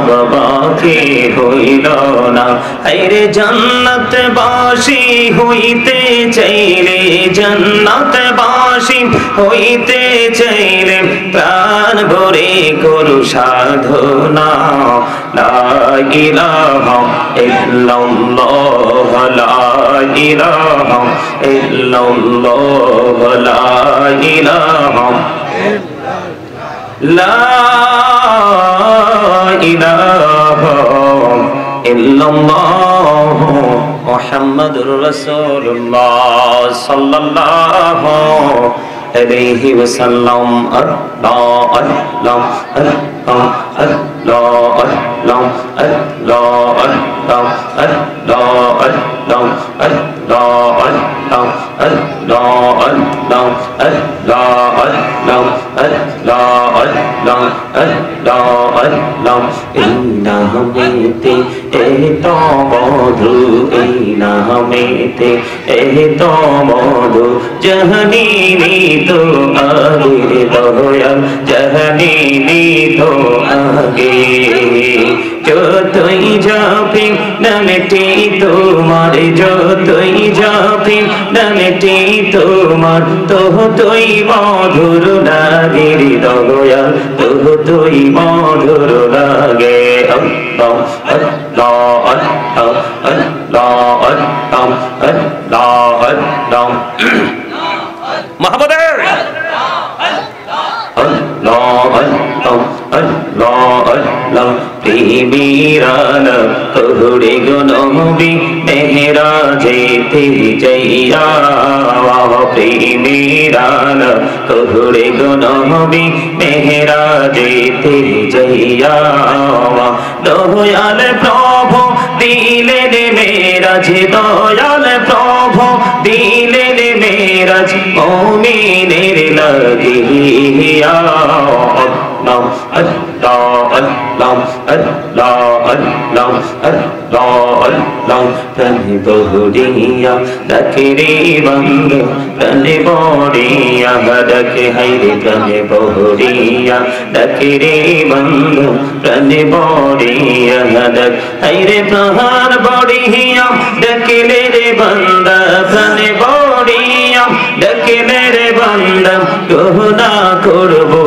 বাবাকে হইল না আইরে জান্নাত বাসী হইতে চাইলে জান্নাত বাসী হইতে চাইলে প্রাণ ভরে করু সাধনা লা ইলাহা ইল্লাল্লাহ লা ইলাহা ইল্লাল্লাহ লা ইলাহা লা ইলাহা ইল্লাল্লাহ মুহাম্মাদুর রাসূলুল্লাহ সাল্লাল্লাহু আলাইহি ওয়াসাল্লাম আল্লাহ আল্লাহ আল্লাহ আল্লাহ আল্লাহ আল্লাহ আল্লাহ আল্লাহ আল্লাহ আল্লাহ আল্লাহ আল্লাহ আল্লাহ আল্লাহ আল্লাহ আল্লাহ আল্লাহ আল্লাহ আল্লাহ এই নামেতে এত মধু এই নামেতে এত মধু জাহানিনি তো আগে দয়াল জাহানিনি তো আগে যতই যাবি নামটি তোমার যতই যাবি নামটি তোমার ততই মধুর লাগে দয়াল ততই মধুর লাগে আল্লাহ আল্লাহ আল্লাহ আল্লাহ আল্লাহ আল্লাহ আল্লাহ মাহবুবে আল্লাহ আল্লাহ আল্লাহ আল্লাহ প্রেমিরান কহুড়ে গো নবী মেহরাজেতে যাইয়া প্রেমিরান কহুড়ে গো নবী মেহরাজেতে যাইয়া দয়াল প্রভু দিলেন মেরাজ দয়াল প্রভু দিলেন মেরাজ মুমিনের লাগিয়া আল্লাহ আল্লাহ আল্লাহ আল্লাহ আল্লাহ আল্লাহ আল্লাহ প্রাণে বহুরিয়া ডাকে রে বন্ধু প্রাণে বড়িয়া ডাকে হাইরে প্রাণে বহুরিয়া ডাকে রে বন্ধু প্রাণে বড়িয়া ডাক হাইরে প্রাণ বড়িয়া ডাকে রে বন্দা প্রাণে বড়িয়া ডাকে রে বন্দা কোনা করবো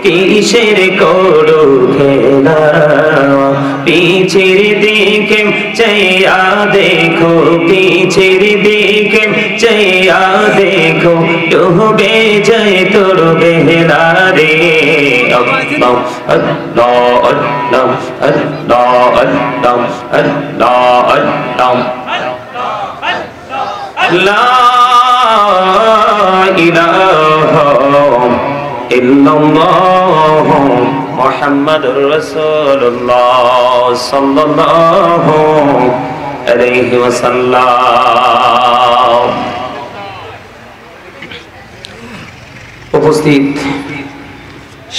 কিসের করো খেলা পিছের দিকে চাইয়া দেখো পিছের দিকে চাইয়া দেখো ডুবে যায় তোর বেহলা রে আল্লাহ আল্লাহ আল্লাহ আল্লাহ আল্লাহ আল্লাহ আল্লাহ লা ইলাহা ইল্লাল্লাহ মুহাম্মাদুর রাসূলুল্লাহ সাল্লাল্লাহু আলাইহি ওয়াসাল্লাম। উপস্থিত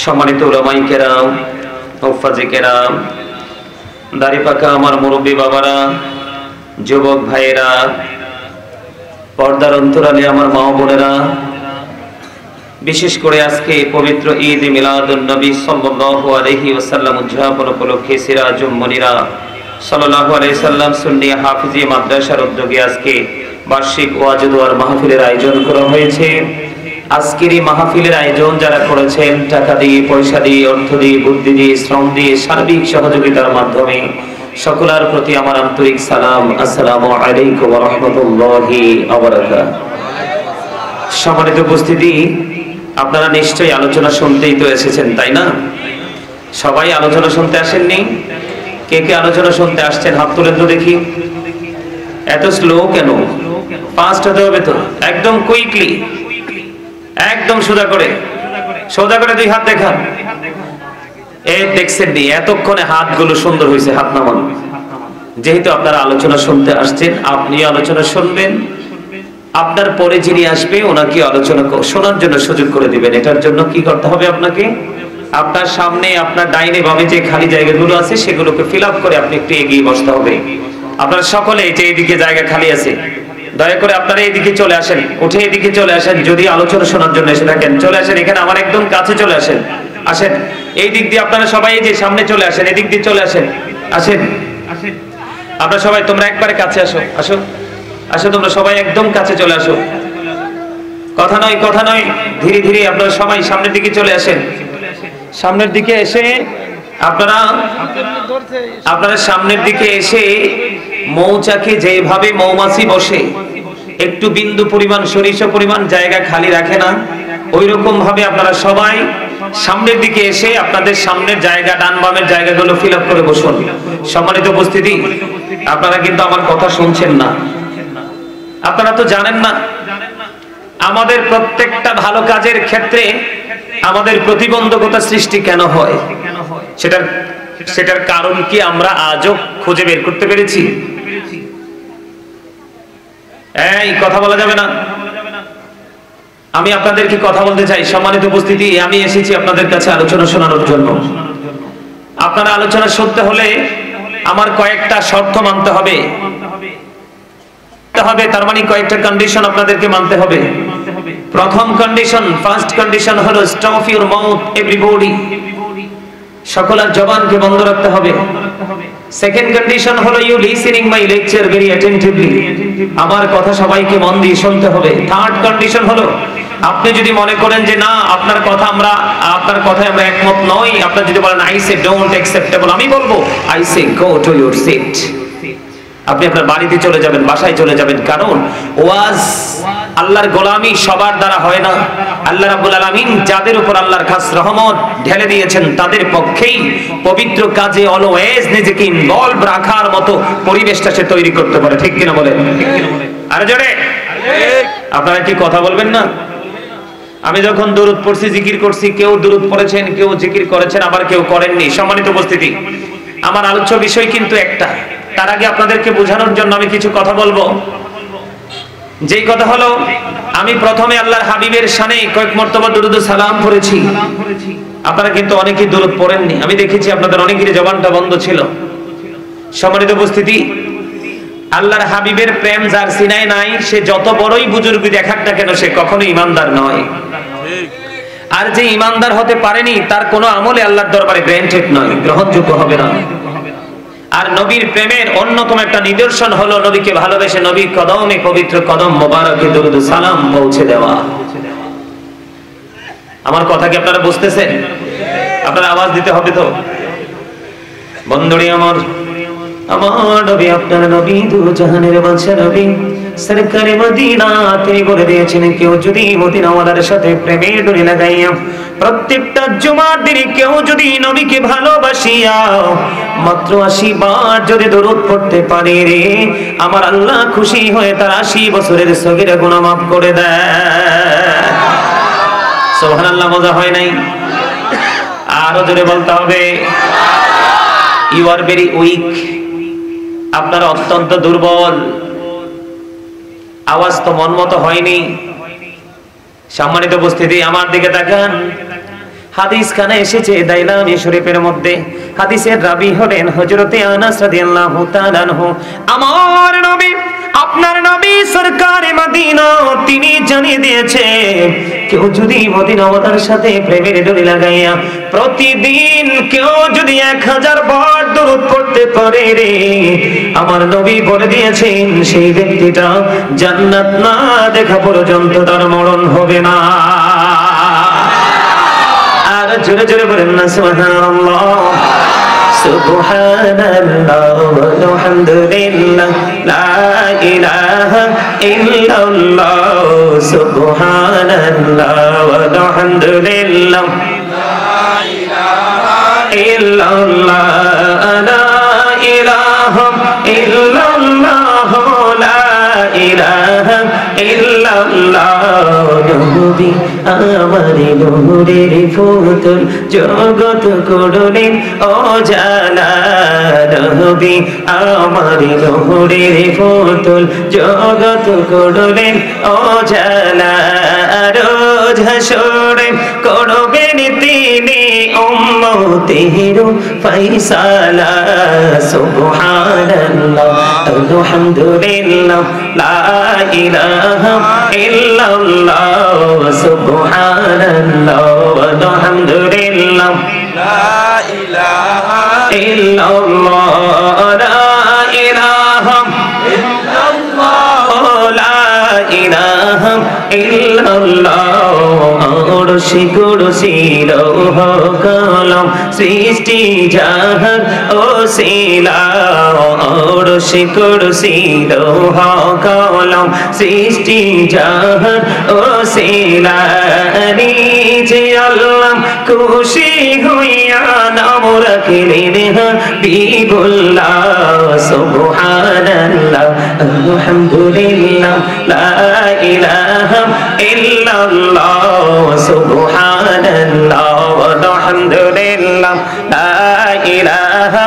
সম্মানিত উলামায়ে কেরাম, মুফাজ্জে কেরাম, দাড়ি পাকা আমার মুরব্বী বাবারা, যুবক ভাইয়েরা, পর্দার অন্তরালে আমার মা বোনেরা, বিশেষ করে আজকে পবিত্র ঈদ মিলাদুন নবী সাল্লাল্লাহু আলাইহি ওয়াসাল্লাম উদযাপন উপলক্ষে সিরাজুম মুনিরা সাল্লাল্লাহু আলাইহি সাল্লাম সুন্নি হাফিজি মাদ্রাসার উদ্যোগে আজকে বার্ষিক ওয়াজ দোয়ার মাহফিলের আয়োজন করা হয়েছে। আজকের এই মাহফিলের আয়োজন যারা করেছেন টাকা দিয়ে, পয়সা দিয়ে, অর্থ দিয়ে, বুদ্ধি দিয়ে, শ্রম দিয়ে, সার্বিক সহযোগিতার মাধ্যমে সকলের প্রতি আমার আন্তরিক সালাম, আসসালামু আলাইকুম ওয়া রাহমাতুল্লাহি ওয়া বারাকাতুহু। সম্মানিত উপস্থিতি, আপনারা নিশ্চয়ই আলোচনা শুনতেই তো এসেছেন, তাই না? সবাই আলোচনা শুনতে আসেননি? কে কে আলোচনা শুনতে আসছেন হাত তুলেন তো দেখি। এত স্লো কেন? ফাস্ট হতে হবে তো, একদম কুইকলি, একদম সোজা করে দুই হাত দেখান। এই দেখছেন নি এতক্ষণে হাতগুলো সুন্দর হয়েছে, হাত নামান। যেহেতু আপনারা আলোচনা শুনতে আসছেন, আপনি আলোচনা শুনবেন, আপনার পরে যিনি আসবে ওনাকে আলোচনা শোনার জন্য সুযোগ করে দিবেন। এটার জন্য কি করতে হবে আপনাকে? আপনার সামনে আপনার ডাইনে বামে যে খালি জায়গাগুলো আছে সেগুলোকে ফিল আপ করে আপনি একটু এগিয়ে বসতে হবে। আপনারা সকলে যে এদিকে জায়গা খালি আছে, দয়া করে আপনারা এদিকে চলে আসেন, উঠে এদিকে চলে আসেন। যদি আলোচনা শোনার জন্য এসে থাকেন চলে আসেন, এখানে আমার একদম কাছে চলে আসেন। আসেন এই দিক দিয়ে আপনারা সবাই, এই যে সামনে চলে আসেন, এদিক দিয়ে চলে আসেন। আসেন আপনারা সবাই, তোমরা একবারে কাছে আসো, আসো আসো, তোমরা সবাই একদম কাছে চলে আসো। কথা নয় কথা নয়, ধীরে ধীরে আপনারা সবাই সামনের দিকে চলে আসেন। সামনের দিকে এসে আপনারা সামনের দিকে এসে মৌচাকে যেভাবে মৌমাছি বসে একটু বিন্দু পরিমাণ সরিষা পরিমাণ জায়গা খালি রাখে না, ওই রকম ভাবে আপনারা সবাই সামনের দিকে এসে আপনাদের সামনের জায়গা, ডান বামের জায়গাগুলো ফিল আপ করে বসুন। সম্মানিত উপস্থিতি, আপনারা কিন্তু আমার কথা শুনছেন না। আপনারা তো জানেন না আমাদের প্রত্যেকটা ভালো কাজের ক্ষেত্রে আমাদের প্রতিবন্ধকতা সৃষ্টি কেন হয়। সেটার কারণ কি আমরা আজও খুঁজে বের করতে পেরেছি? এই কথা বলা যাবে না। আমি আপনাদেরকে কথা বলতে চাই। সম্মানিত উপস্থিতি, আমি এসেছি আপনাদের কাছে আলোচনা শোনানোর জন্য। আপনারা আলোচনা শুনতে হলে আমার কয়েকটা শর্ত মানতে হবে, তার মানে কয়েকটা কন্ডিশন আপনাদেরকে মানতে হবে। প্রথম কন্ডিশন, ফার্স্ট কন্ডিশন হলো স্টপ ইউর মাউথ এভরিবডি, সকলের জবানকে বন্ধ রাখতে হবে। সেকেন্ড কন্ডিশন হলো you listening my lecture very attentively, আমার কথা সবাইকে মন দিয়ে শুনতে হবে। থার্ড কন্ডিশন হলো আপনি যদি মনে করেন যে না আপনার কথায় আমরা একমত নই, আপনি যদি বলেন আই সে ডোন্ট অ্যাকসেপ্টেবল, আমি বলবো I say go to your seat, আপনি আপনার বাড়িতে চলে যাবেন, বাসায় চলে যাবেন। কারণ ওয়াজ, আল্লাহর গোলামি সবার দ্বারা হয় না। আল্লাহ রাব্বুল আলামিন যাদের উপর আল্লাহর খাস রহমত ঢেলে দিয়েছেন তাদের পক্ষেই পবিত্র কাজে অলওয়েজ নিজেকে ইনভলভ রাখার মতো পরিবেশটা সে তৈরি করতে পারে। ঠিক কিনা বলেন? আরে জোরে আপনারা কি কথা বলবেন না? আমি যখন দরুদ পড়ছি, জিকির করছি, কেউ দরুদ পড়েছেন, কেউ জিকির করেছেন, আবার কেউ করেননি। সম্মানিত উপস্থিতি, আমার আলোচ্য বিষয় কিন্তু একটা। তার আগে আপনাদেরকে বোঝানোর জন্য আমি কিছু কথা বলবো। যেই কথা হলো, আমি প্রথমে আল্লাহর হাবিবের শানে কয়েক মর্তবা দরুদ ও সালাম পড়েছি। আপনারা কিন্তু অনেকেই দরুদ পড়েননি, আমি দেখেছি আপনাদের অনেকেরই জবানটা বন্ধ ছিল। সম্মানিত উপস্থিতি, আল্লাহর হাবিবের প্রেম যার সিনায় নাই, সে যত বড়ই বুজুর্গ দেখাক না কেন সে কখনো ইমানদার নয়। আর যে ইমানদার হতে পারেনি তার কোনো আমলে আল্লাহর দরবারে গ্র্যান্টেড নয়, গ্রহণযোগ্য হবে না। আর নবীর প্রেমের অন্যতম একটা নিদর্শন হলো নবীকে ভালোবেসে নবীর কদমে, পবিত্র কদম মোবারকে দরুদ সালাম পৌঁছে দেওয়া। আমার কথা কি আপনারা বুঝতেছেন? আপনারা আওয়াজ দিতে হবে তো। বন্ধুরি আমার নবী, আপনার নবী, দু জাহানের বাদশা নবী সরকারে মদিনা, তিনি বলে দিয়েছেন কেউ যদি মদিনাওয়ালার সাথে প্রেমের ডোরি লাগাইয়া প্রত্যেকটা জুমার দিনে কেউ যদি নবীকে ভালোবাসিয়া মাত্র 80 বার যদি দরুদ পড়তে পারে রে, আমার আল্লাহ খুশি হয়ে তার 80 বছরের সগীরা গুনাহ মাফ করে দেয়। সুবহানাল্লাহ। মজা হয় নাই? আরো জোরে বলতে হবে। ইউ আর ভেরি উইক, আপনারা অত্যন্ত দুর্বল। আওয়াজ তো মন মতো হয়নি। সম্মানিত উপস্থিতি, আমার দিকে তাকান। হাদিস খানে এসেছে দাইলামি শরীফের মধ্যে, হাদিসের রাবি হলেন হযরতে আনাস রাদিয়াল্লাহু তাআলা আনহু। আমার নবী, আপনার নবী সরকারে মদিনা, তিনি জানিয়ে দিয়েছে কেউ যদি মদিনাওয়ালার সাথে প্রেমের ডোরি লাগাইয়া প্রতিদিন কেউ যদি 1000 বার দরুদ পড়তে পারে রে, আমার নবী বলে দিয়েছেন সেই ব্যক্তিটা জান্নাত না দেখা পর্যন্ত তার মরণ হবে না। আর জোরে জোরে বলেন না সুবহানাল্লাহ। সুবহানাল্লাহ ওয়ালহামদুলিল্লাহ লা ইলাহা ইল্লাল্লাহ, সুবহানাল্লাহ ওয়ালহামদুলিল্লাহ লা ইলাহা ইল্লাল্লাহ, লা ইলাহা ইল্লাল্লাহ, লা ইলাহা ইল্লাল্লাহ, নবী আমার নূরের পুতুল জগৎ করলেন অজালা নবী আমার নূরের পুতুল জগৎ করলেন অজালা রোজ হাসরে করবেন তিনি উম্মতের ফয়সালা সুবহানাল্লাহ আলহামদুলিল্লাহ লা ইলাহা ইল্লাল্লাহ সুবহানাল্লাহ আলহামদুলিল্লাহ লা ইলাহা ইল্লাল্লাহ লা ইলাহা ইল্লাল্লাহ লা ইলাহা ইল্লাল্লাহ অরশি কুরসি লৌহ কলম সৃষ্টি জাহান ওসিলা অরশি কুরসি লৌহ কলম সৃষ্টি জাহান ওসিলা নিজে আল্লাহ খুশি হইয়া নাম রাখিলেন হাবিবুল্লাহ সুবহানাল্লাহ আলহামদুলিল্লাহ লা ইলাহা ইল্লাল্লাহ সুবহানাল্লাহ আলহামদুলিল্লাহ লা ইলাহা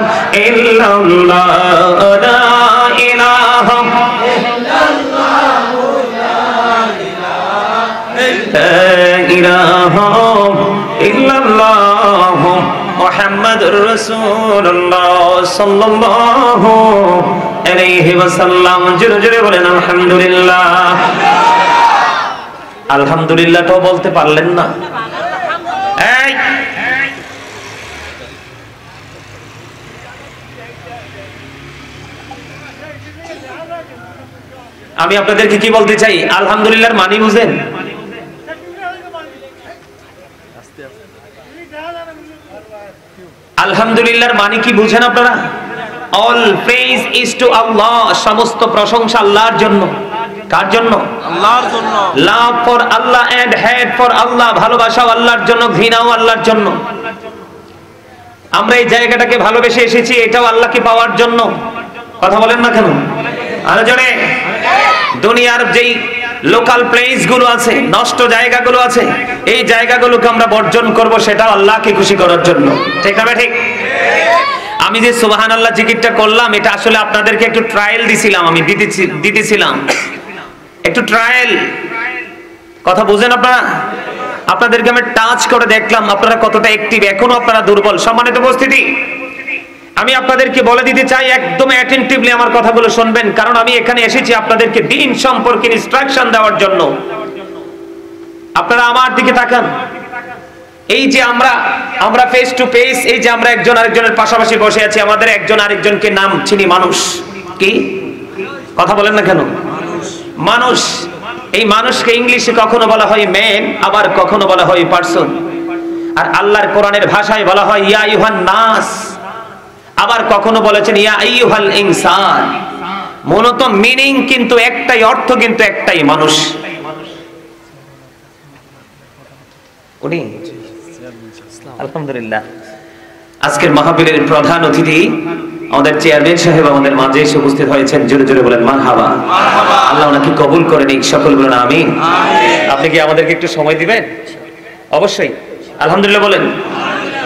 ইল্লাল্লাহ লা ইলাহা ইল্লাল্লাহ লা ইলাহা ইল্লাল্লাহ মুহাম্মাদুর রাসূলুল্লাহ সাল্লাল্লাহু আলাইহি ওয়াসাল্লাম জোরে জোরে বলেন আলহামদুলিল্লাহ আলহামদুলিল্লাহ তো বলতে পারলেন না এই আমি আপনাদেরকে কি বলতে চাই আলহামদুলিল্লাহর মানে বুঝেন আলহামদুলিল্লাহর মানে কি বুঝেন আপনারা all praise is to Allah সমস্ত প্রশংসা আল্লাহর জন্য কার জন্য আল্লাহর জন্য love for Allah and hate for Allah ভালোবাসাও আল্লাহর জন্য ঘৃণাও আল্লাহর জন্য আমরা এই জায়গাটাকে ভালোবেসে এসেছি এটাও আল্লাহকে পাওয়ার জন্য কথা বলেন না কেন আরো জোরে দুনিয়ার যেই লোকাল প্লেস গুলো আছে নষ্ট জায়গাগুলো আছে এই জায়গাগুলোকে আমরা বর্জন করব সেটাও আল্লাহকে খুশি করার জন্য ঠিক না ঠিক আমি যে সুবহানাল্লাহ জিকিরটা করলাম এটা আসলে আপনাদেরকে একটু ট্রায়াল দিছিলাম আমি দিতেছিলাম একটু ট্রায়াল কথা বুঝেন আপনারা আপনাদেরকে আমি টাচ করে দেখলাম আপনারা কতটা অ্যাক্টিভ এখনো আপনারা দুর্বল সম্মানিত উপস্থিতি আমি আপনাদেরকে বলে দিতে চাই একদম অ্যাটেনটিভলি আমার কথাগুলো শুনবেন কারণ আমি এখানে এসেছি আপনাদেরকে দ্বীন সম্পর্কে ইনস্ট্রাকশন দেওয়ার জন্য আপনারা আমার দিকে তাকান এই যে আমরা ফেস টু ফেস এই যে আমরা একজন আরেকজনের পাশাপাশি বসে আছি আমাদের একজন আরেকজনকে নাম চিনি মানুষ কি কথা বলেন না কেন মানুষ এই মানুষকে ইংলিশে কখনো বলা হয় ম্যান আবার কখনো বলা হয় পারসন আর আল্লাহর কোরআনের ভাষায় বলা হয় ইয়া আইয়ুহান নাস আবার কখনো বলেছেন ইয়া আইয়ুহাল ইনসান মূলত মিনিং কিন্তু একটাই অর্থ কিন্তু একটাই মানুষ উনি আলহামদুলিল্লাহ আজকের মাহফিলের প্রধান অতিথি আমাদের চেয়ারম্যান সাহেব আমাদের মাঝে এসে উপস্থিত হয়েছেন জোরে জোরে বলেন মারহাবা আল্লাহ ওনাকে কবুল করে নিক সকল বলেন আমিন আপনি কি আমাদেরকে একটু সময় দিবেন অবশ্যই আলহামদুলিল্লাহ বলেন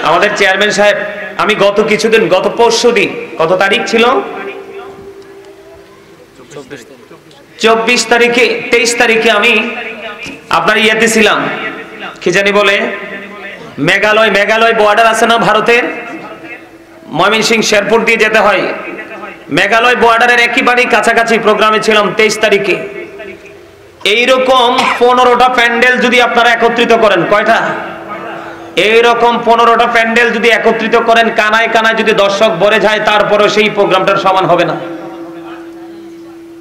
আমাদের চেয়ারম্যান সাহেব আমি গত কিছুদিন গত পরশুদিন কত তারিখ ছিল 24 তারিখে 23 তারিখে আমি আপনার ইয়াতে ছিলাম কি জানি বলে মেঘালয় বর্ডার আছে না ভারতের ময়মনসিংহ শেরপুর দিয়ে যেতে হয় মেঘালয় বর্ডারের একেবারেই কাছাকাছি প্রোগ্রামে ছিলাম 23 তারিখে এইরকম 15টা প্যান্ডেল যদি আপনারা একত্রিত করেন কয়টা এইরকম 15টা প্যান্ডেল যদি একত্রিত করেন কানায় কানায় যদি দর্শক ভরে যায় তারপরেও সেই প্রোগ্রামটার সমান হবে না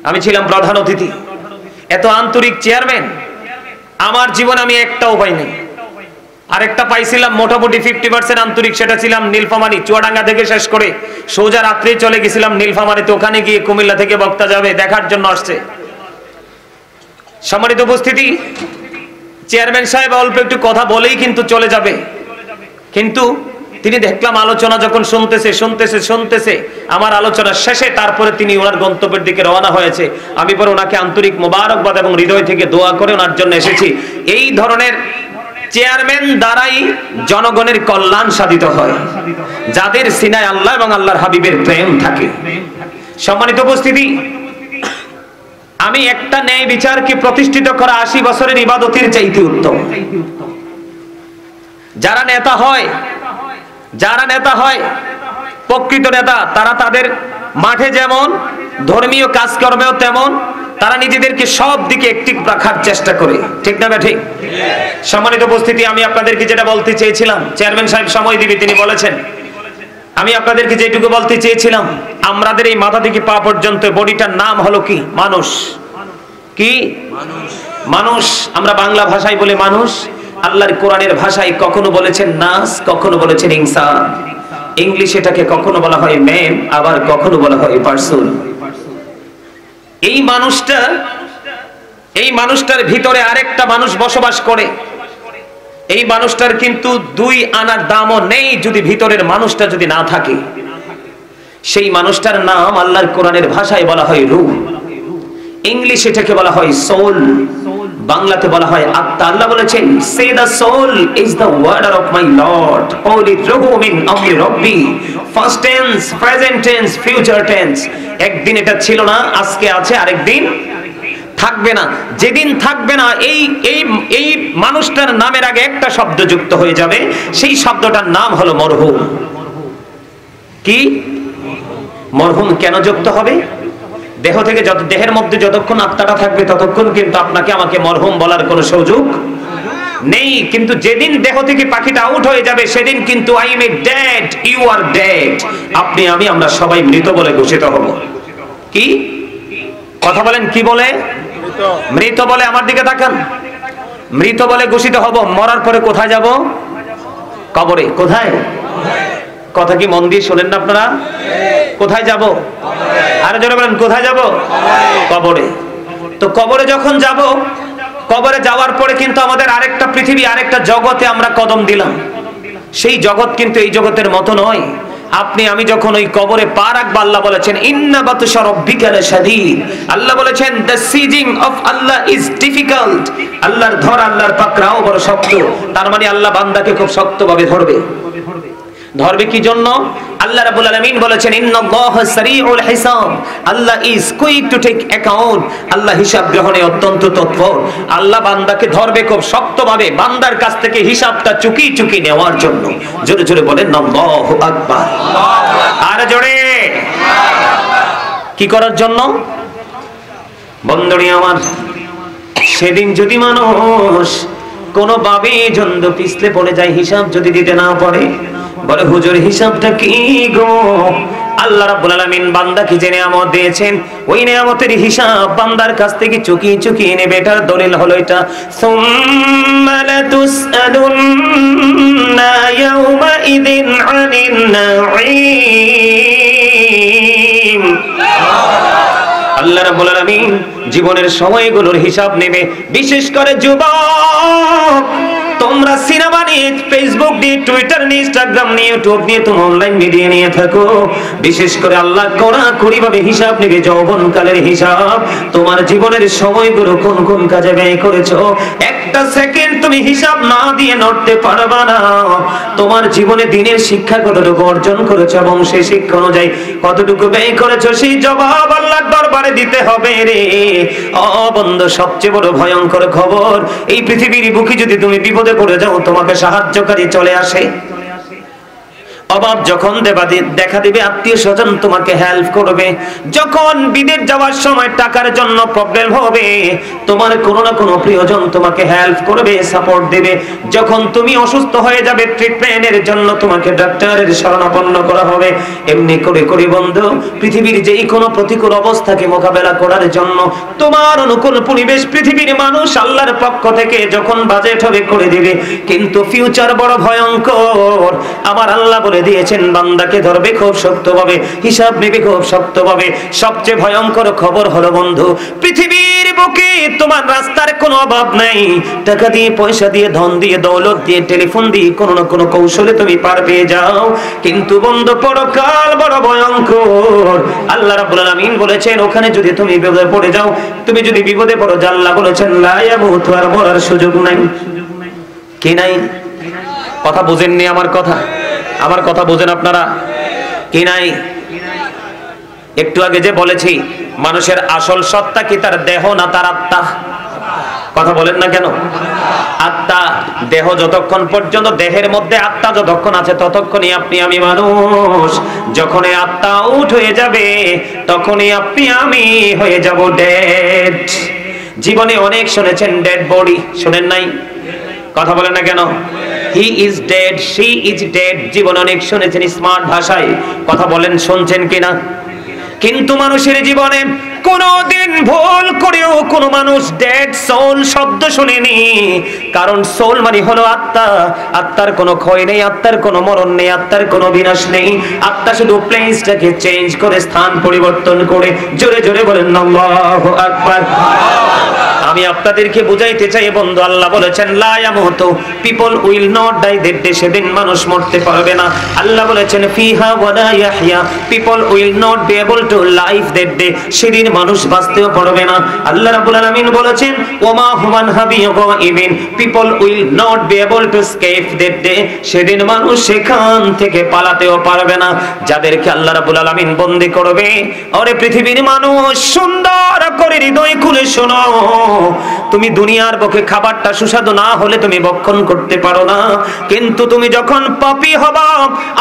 আমি ছিলাম প্রধান অতিথি এত আন্তরিক চেয়ারম্যান আমার জীবনে আমি একটাও পাইনি আরেকটা পাইছিলাম মোটামুটি 50% আন্তরিক সেটা ছিলাম নীলফামারী চুয়াডাঙ্গা থেকে শেষ করে সোজা রাত্রে চলে গেছিলাম নীলফামারীতে ওখানে গিয়ে কুমিল্লা থেকে বক্তা যাবে দেখার জন্য আসছে সম্মানিত উপস্থিতি চেয়ারম্যান সাহেব অল্প একটু কথা বলেই কিন্তু চলে যাবে কিন্তু তিনি দেখলাম আলোচনা যখন শুনতেছে আমার আলোচনা শেষে তারপরে তিনি ওনার গন্তব্যের দিকে রওনা হয়েছে। আমি পরে ওনাকে আন্তরিক মোবারকবাদ এবং হৃদয় থেকে দোয়া করে ওনার জন্য এসেছি। এই ধরনের চেয়ারম্যান দ্বারাই জনগণের কল্যাণ সাধিত হয়, যাদের সিনায় আল্লাহ এবং আল্লাহর হাবিবের প্রেম থাকে। সম্মানিত উপস্থিতি, আমি একটা ন্যায় বিচারকে প্রতিষ্ঠিত করা 80 বছরের ইবাদতের চাইতে উত্তম। যারা নেতা হয় প্রকৃত নেতা, তারা তাদের মাঠে যেমন ধর্মীয় কাজকর্মেও তেমন তারা নিজেদেরকে সব দিকে অ্যাক্টিভ রাখার চেষ্টা করে, ঠিক না ঠিক? সম্মানিত উপস্থিতি, আমি আপনাদেরকে যেটা বলতে চেয়েছিলাম, চেয়ারম্যান সাহেব সময় দিবে, তিনি বলেছেন, আমি আপনাদেরকে যেটুকু বলতে চেয়েছিলাম, আমাদের এই মাথা থেকে পা পর্যন্ত বডিটার নাম হলো কি? মানুষ। কি মানুষ? আমরা বাংলা ভাষায় বলি মানুষ, আল্লাহর কোরআনের ভাষায় কখনো বলেছেন নাস, কখনো বলেছেন ইনসান। ইংলিশে এটাকে কখনো বলা হয় ম্যান, আবার কখনো বলা হয় পারসন। এই মানুষটার ভিতরে আরেকটা মানুষ বসবাস করে। এই মানুষটার কিন্তু 2 আনার দামও নেই যদি ভিতরের মানুষটা যদি না থাকে। সেই মানুষটার নাম আল্লাহর কোরআনের ভাষায় বলা হয় রূহ, ইংলিশে এটাকে বলা হয় সোল, বাংলাতে বলা হয় আত্মা। আল্লাহ বলেছেন, say the soul is the order of my Lord, হোলি রূহু মিন আমরি রব্বি। First tense, present tense, future tense. একদিন এটা ছিল না, আজকে আছে, আরেকদিন থাকবে না। যেদিন থাকবে না, এই মানুষটার নামের আগে একটা শব্দ যুক্ত হয়ে যাবে, সেই শব্দটার নাম হলো মরহুম। কি মরহুম কেন যুক্ত হবে? দেহের মধ্যে যতক্ষণ আত্মাটা থাকবে ততক্ষণ কিন্তু আপনাকে আমাকে মরহুম বলার কোনো সুযোগ নেই। কিন্তু যেদিন দেহ থেকে পাখিটা আউট হয়ে যাবে, সেদিন কিন্তু I am dead, you are dead. আপনি আমরা সবাই মৃত বলে ঘোষিত হব। কি কথা বলেন? কি বলে? মৃত বলে। আমার দিকে তাকান। মৃত বলে ঘোষিত হব। মরার পরে কোথায় যাব? কবরে। কোথায়? কথা কি মন দিয়ে শোনেন না আপনারা? কোথায় যাব? আরে জোরে বলেন, কোথায় যাব? কবরে। তো কবরে যখন যাব, কবরে যাওয়ার পরে কিন্তু আমাদের আরেকটা পৃথিবী, আরেকটা জগতে আমরা কদম দিলাম। সেই জগৎ কিন্তু এই জগতের মতো নয়। আপনি আমি যখন ওই কবরে পা রাখবো, আল্লাহ বলেছেন ইন্না বাতশা রাব্বিকা লাশাদীদ। আল্লাহ বলেছেন the seizing of Allah is difficult. আল্লাহর ধর, আল্লাহর পাকড়াও বড় শক্ত। তার মানে আল্লাহ বান্দাকে খুব শক্তভাবে ধরবে। কি জন্য? আল্লাহ রাব্বুল আলামিন বলেছেন ইন্নাল্লাহা সারিউল হিসাব। Allah is quick to take account. আল্লাহ হিসাব গ্রহণে অত্যন্ত তৎপর। আল্লাহ বান্দাকে ধরবে খুব শক্তভাবে, বান্দার কাছ থেকে হিসাবটা চুকি নেওয়ার জন্য। জোরে জোরে বলেন আল্লাহু আকবার। আর জোরে। কি করার জন্য? বন্ধুরা আমার, সেদিন যদি মানুষ কোন ভাবে জন্দ পিছলে পড়ে যায়, হিসাব যদি দিতে না পারে, বলে হুজুর হিসাবটা কি গো? আল্লাহ রাব্বুল আলামিন বান্দাকে যে নিয়ামত দিয়েছেন, ওই নিয়ামতের হিসাব বান্দার কাছ থেকে চুকিয়ে নেবে। এটার দলিল হলো এটা, সুম্মা লাতুসআলুন্না ইয়াওমাইযিন আনিন নাঈম। আল্লাহ রাব্বুল আলামিন জীবনের সময়গুলোর হিসাব নেবে। বিশেষ করে যুবক, তোমরা সিনেমা নিয়ে, ফেসবুক নিয়ে, টুইটার নিয়ে, ইনস্টাগ্রাম নিয়ে, ইউটিউব নিয়ে, তুমি অনলাইন মিডিয়া নিয়ে থাকো। বিশেষ করে আল্লাহ কড়াকড়ি ভাবে হিসাব নেবে, যৌবনকালের হিসাব। তোমার জীবনের সময়গুলো কোন কোন কাজে ব্যয় করেছো, একটা সেকেন্ড তুমি হিসাব না দিয়ে নড়তে পারবা না। তোমার জীবনে দিনের শিক্ষা কতটুকু অর্জন করেছো এবং সেই শিক্ষা অনুযায়ী কতটুকু ব্যয় করেছো, সেই জবাব আল্লাহর দরবারে দিতে হবে রে। ও বন্ধু, সবচেয়ে বড় ভয়ঙ্কর খবর, এই পৃথিবীর বুকে যদি তুমি বিপদে পড়ে যাও, তোমাকে সাহায্যকারী চলে আসে। অভাব যখন দেখা দিবে, আত্মীয় স্বজন তোমাকে হেল্প করবে। যখন বিদেশ যাওয়ার সময় টাকার জন্য প্রবলেম হবে, তোমার কোনো না কোনো প্রিয়জন তোমাকে হেল্প করবে, সাপোর্ট দেবে। যখন তুমি অসুস্থ হয়ে যাবে, ট্রিটমেন্টের জন্য তোমাকে ডাক্তারের শরণাপন্ন করা হবে। এমনি করে বন্ধু, পৃথিবীর যেই কোনো প্রতিকূল অবস্থাকে মোকাবেলা করার জন্য তোমার অনুকূল পরিবেশ পৃথিবীর মানুষ আল্লাহর পক্ষ থেকে যখন বাজেট হবে করে দিবে। কিন্তু ফিউচার বড় ভয়ঙ্কর। আমার আল্লাহ বলে দিয়েছেন, বান্দাকে ধরবে খুব শক্তভাবে, হিসাব নেবে খুব শক্তভাবে। সবচেয়ে ভয়ঙ্কর খবর হলো বন্ধু, পৃথিবীর বুকে তোমার রাস্তার কোনো অভাব নাই, টাকা দিয়ে, পয়সা দিয়ে, ধন দিয়ে, দৌলত দিয়ে, টেলিফোন দিয়ে কোনো না কোনো কৌশলে তুমি পার পেয়ে যাও। কিন্তু বন্ধু পরকাল বড় ভয়ঙ্কর। আল্লাহ রাব্বুল আলামিন বলেছেন ওখানে যদি তুমি বিপদে পড়ে যাও, তুমি যদি বিপদে পড়ো, আল্লাহ বলেছেন লা ইয়ামুতু, আর মরার সুযোগ নাই। কি নাই? কথা বুঝেননি আমার কথা? আমার কথা বুঝেন আপনারা? কি নাই? একটু আগে যে বলেছি মানুষের আসল সত্তা কি তার দেহ না তার আত্মা? কথা বলেন না কেন? আত্মা। দেহ যতক্ষণ পর্যন্ত, দেহের মধ্যে আত্মা যতক্ষণ আছে ততক্ষণই আপনি আমি মানুষ। যখন আত্মা আউট হয়ে যাবে তখনই আপনি আমি হয়ে যাব ডেড। জীবনে অনেক শুনেছেন ডেড বডি, শুনেন নাই? কথা বলেন না কেন? He is dead, she is dead, জীবন অনেক শুনেছেন স্মার্ট ভাষায়। কথা বলেন শুনছেন কিনা? কিন্তু মানুষের জীবনে কোনদিন ভুল করেও কোনো মানুষ ডেড সোল শব্দ শুনেনি। কারণ সোল মানে হলো আত্মা। আত্মার কোনো ক্ষয় নেই, আত্মার কোনো মরণ নেই, আত্মার কোনো বিনাশ নেই। আত্মা শুধু প্লেসটাকে চেঞ্জ করে, স্থান পরিবর্তন করে। জোরে জোরে বলেন আল্লাহু আকবার। আমি আপনাদেরকে বুঝাইতে চাই বন্ধু, আল্লাহ বলেছেন লা ইয়ামুতু, people will not die, that day, সেদিন মানুষ মরতে পারবে না। আল্লাহ বলেছেন ফিহা ওয়ালা ইয়াহইয়া, people will not be able to live, that day, সেদিন মানুষ বাঁচতেও পারবে না। আল্লাহ রাব্বুল আলামিন বলেছেন ওমা হুমান হাবিয়িন, people will not be able to escape, that day, সেদিন মানুষ সেখান থেকে পালাতেও পারবে না। যাদেরকে আল্লাহ রাব্বুল আলামিন বন্দী করবে, ওরে পৃথিবীর মানুষ সুন্দর করে হৃদয় খুলে শোনো, তুমি দুনিয়ার বুকে খাবারটা সুস্বাদু না হলে তুমি ভক্ষণ করতে পারো না। কিন্তু তুমি যখন পাপী হবা,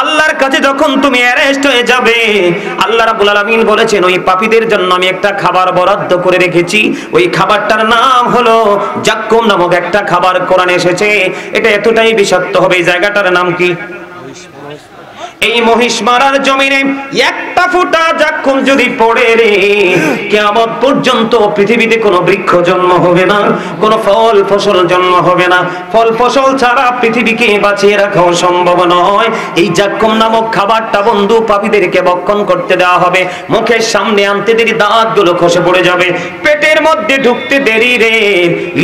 আল্লাহর কাছে যখন তুমি অ্যারেস্ট হয়ে যাবে, আল্লাহ রাব্বুল আলামিন বলেছেন ওই পাপীদের জন্য আমি একটা খাবার বরাদ্দ করে রেখেছি। ওই খাবারটার নাম হলো জাক্কুম নামক একটা খাবার কোরআনে এসেছে। এটা এতটাই বিষাক্ত হবে। এই জায়গাটার নাম কি? এই মহিষ মারার জমিনে একটা ফোঁটা জাক্কুম যদি পড়ে রে, কিয়ামত পর্যন্ত পৃথিবীতে কোনো বৃক্ষ জন্ম হবে না, কোনো ফল ফসল জন্ম হবে না। ফল ফসল ছাড়া পৃথিবীকে বাঁচিয়ে রাখাও সম্ভব নয়। এই জাক্কুম নামক খাবারটা বন্ধু পাপীদেরকে ভক্ষণ করতে দেওয়া হবে। মুখের সামনে আনতে দেরি দাঁতগুলো খসে পড়ে যাবে, পেটের মধ্যে ঢুকতে দেরি রে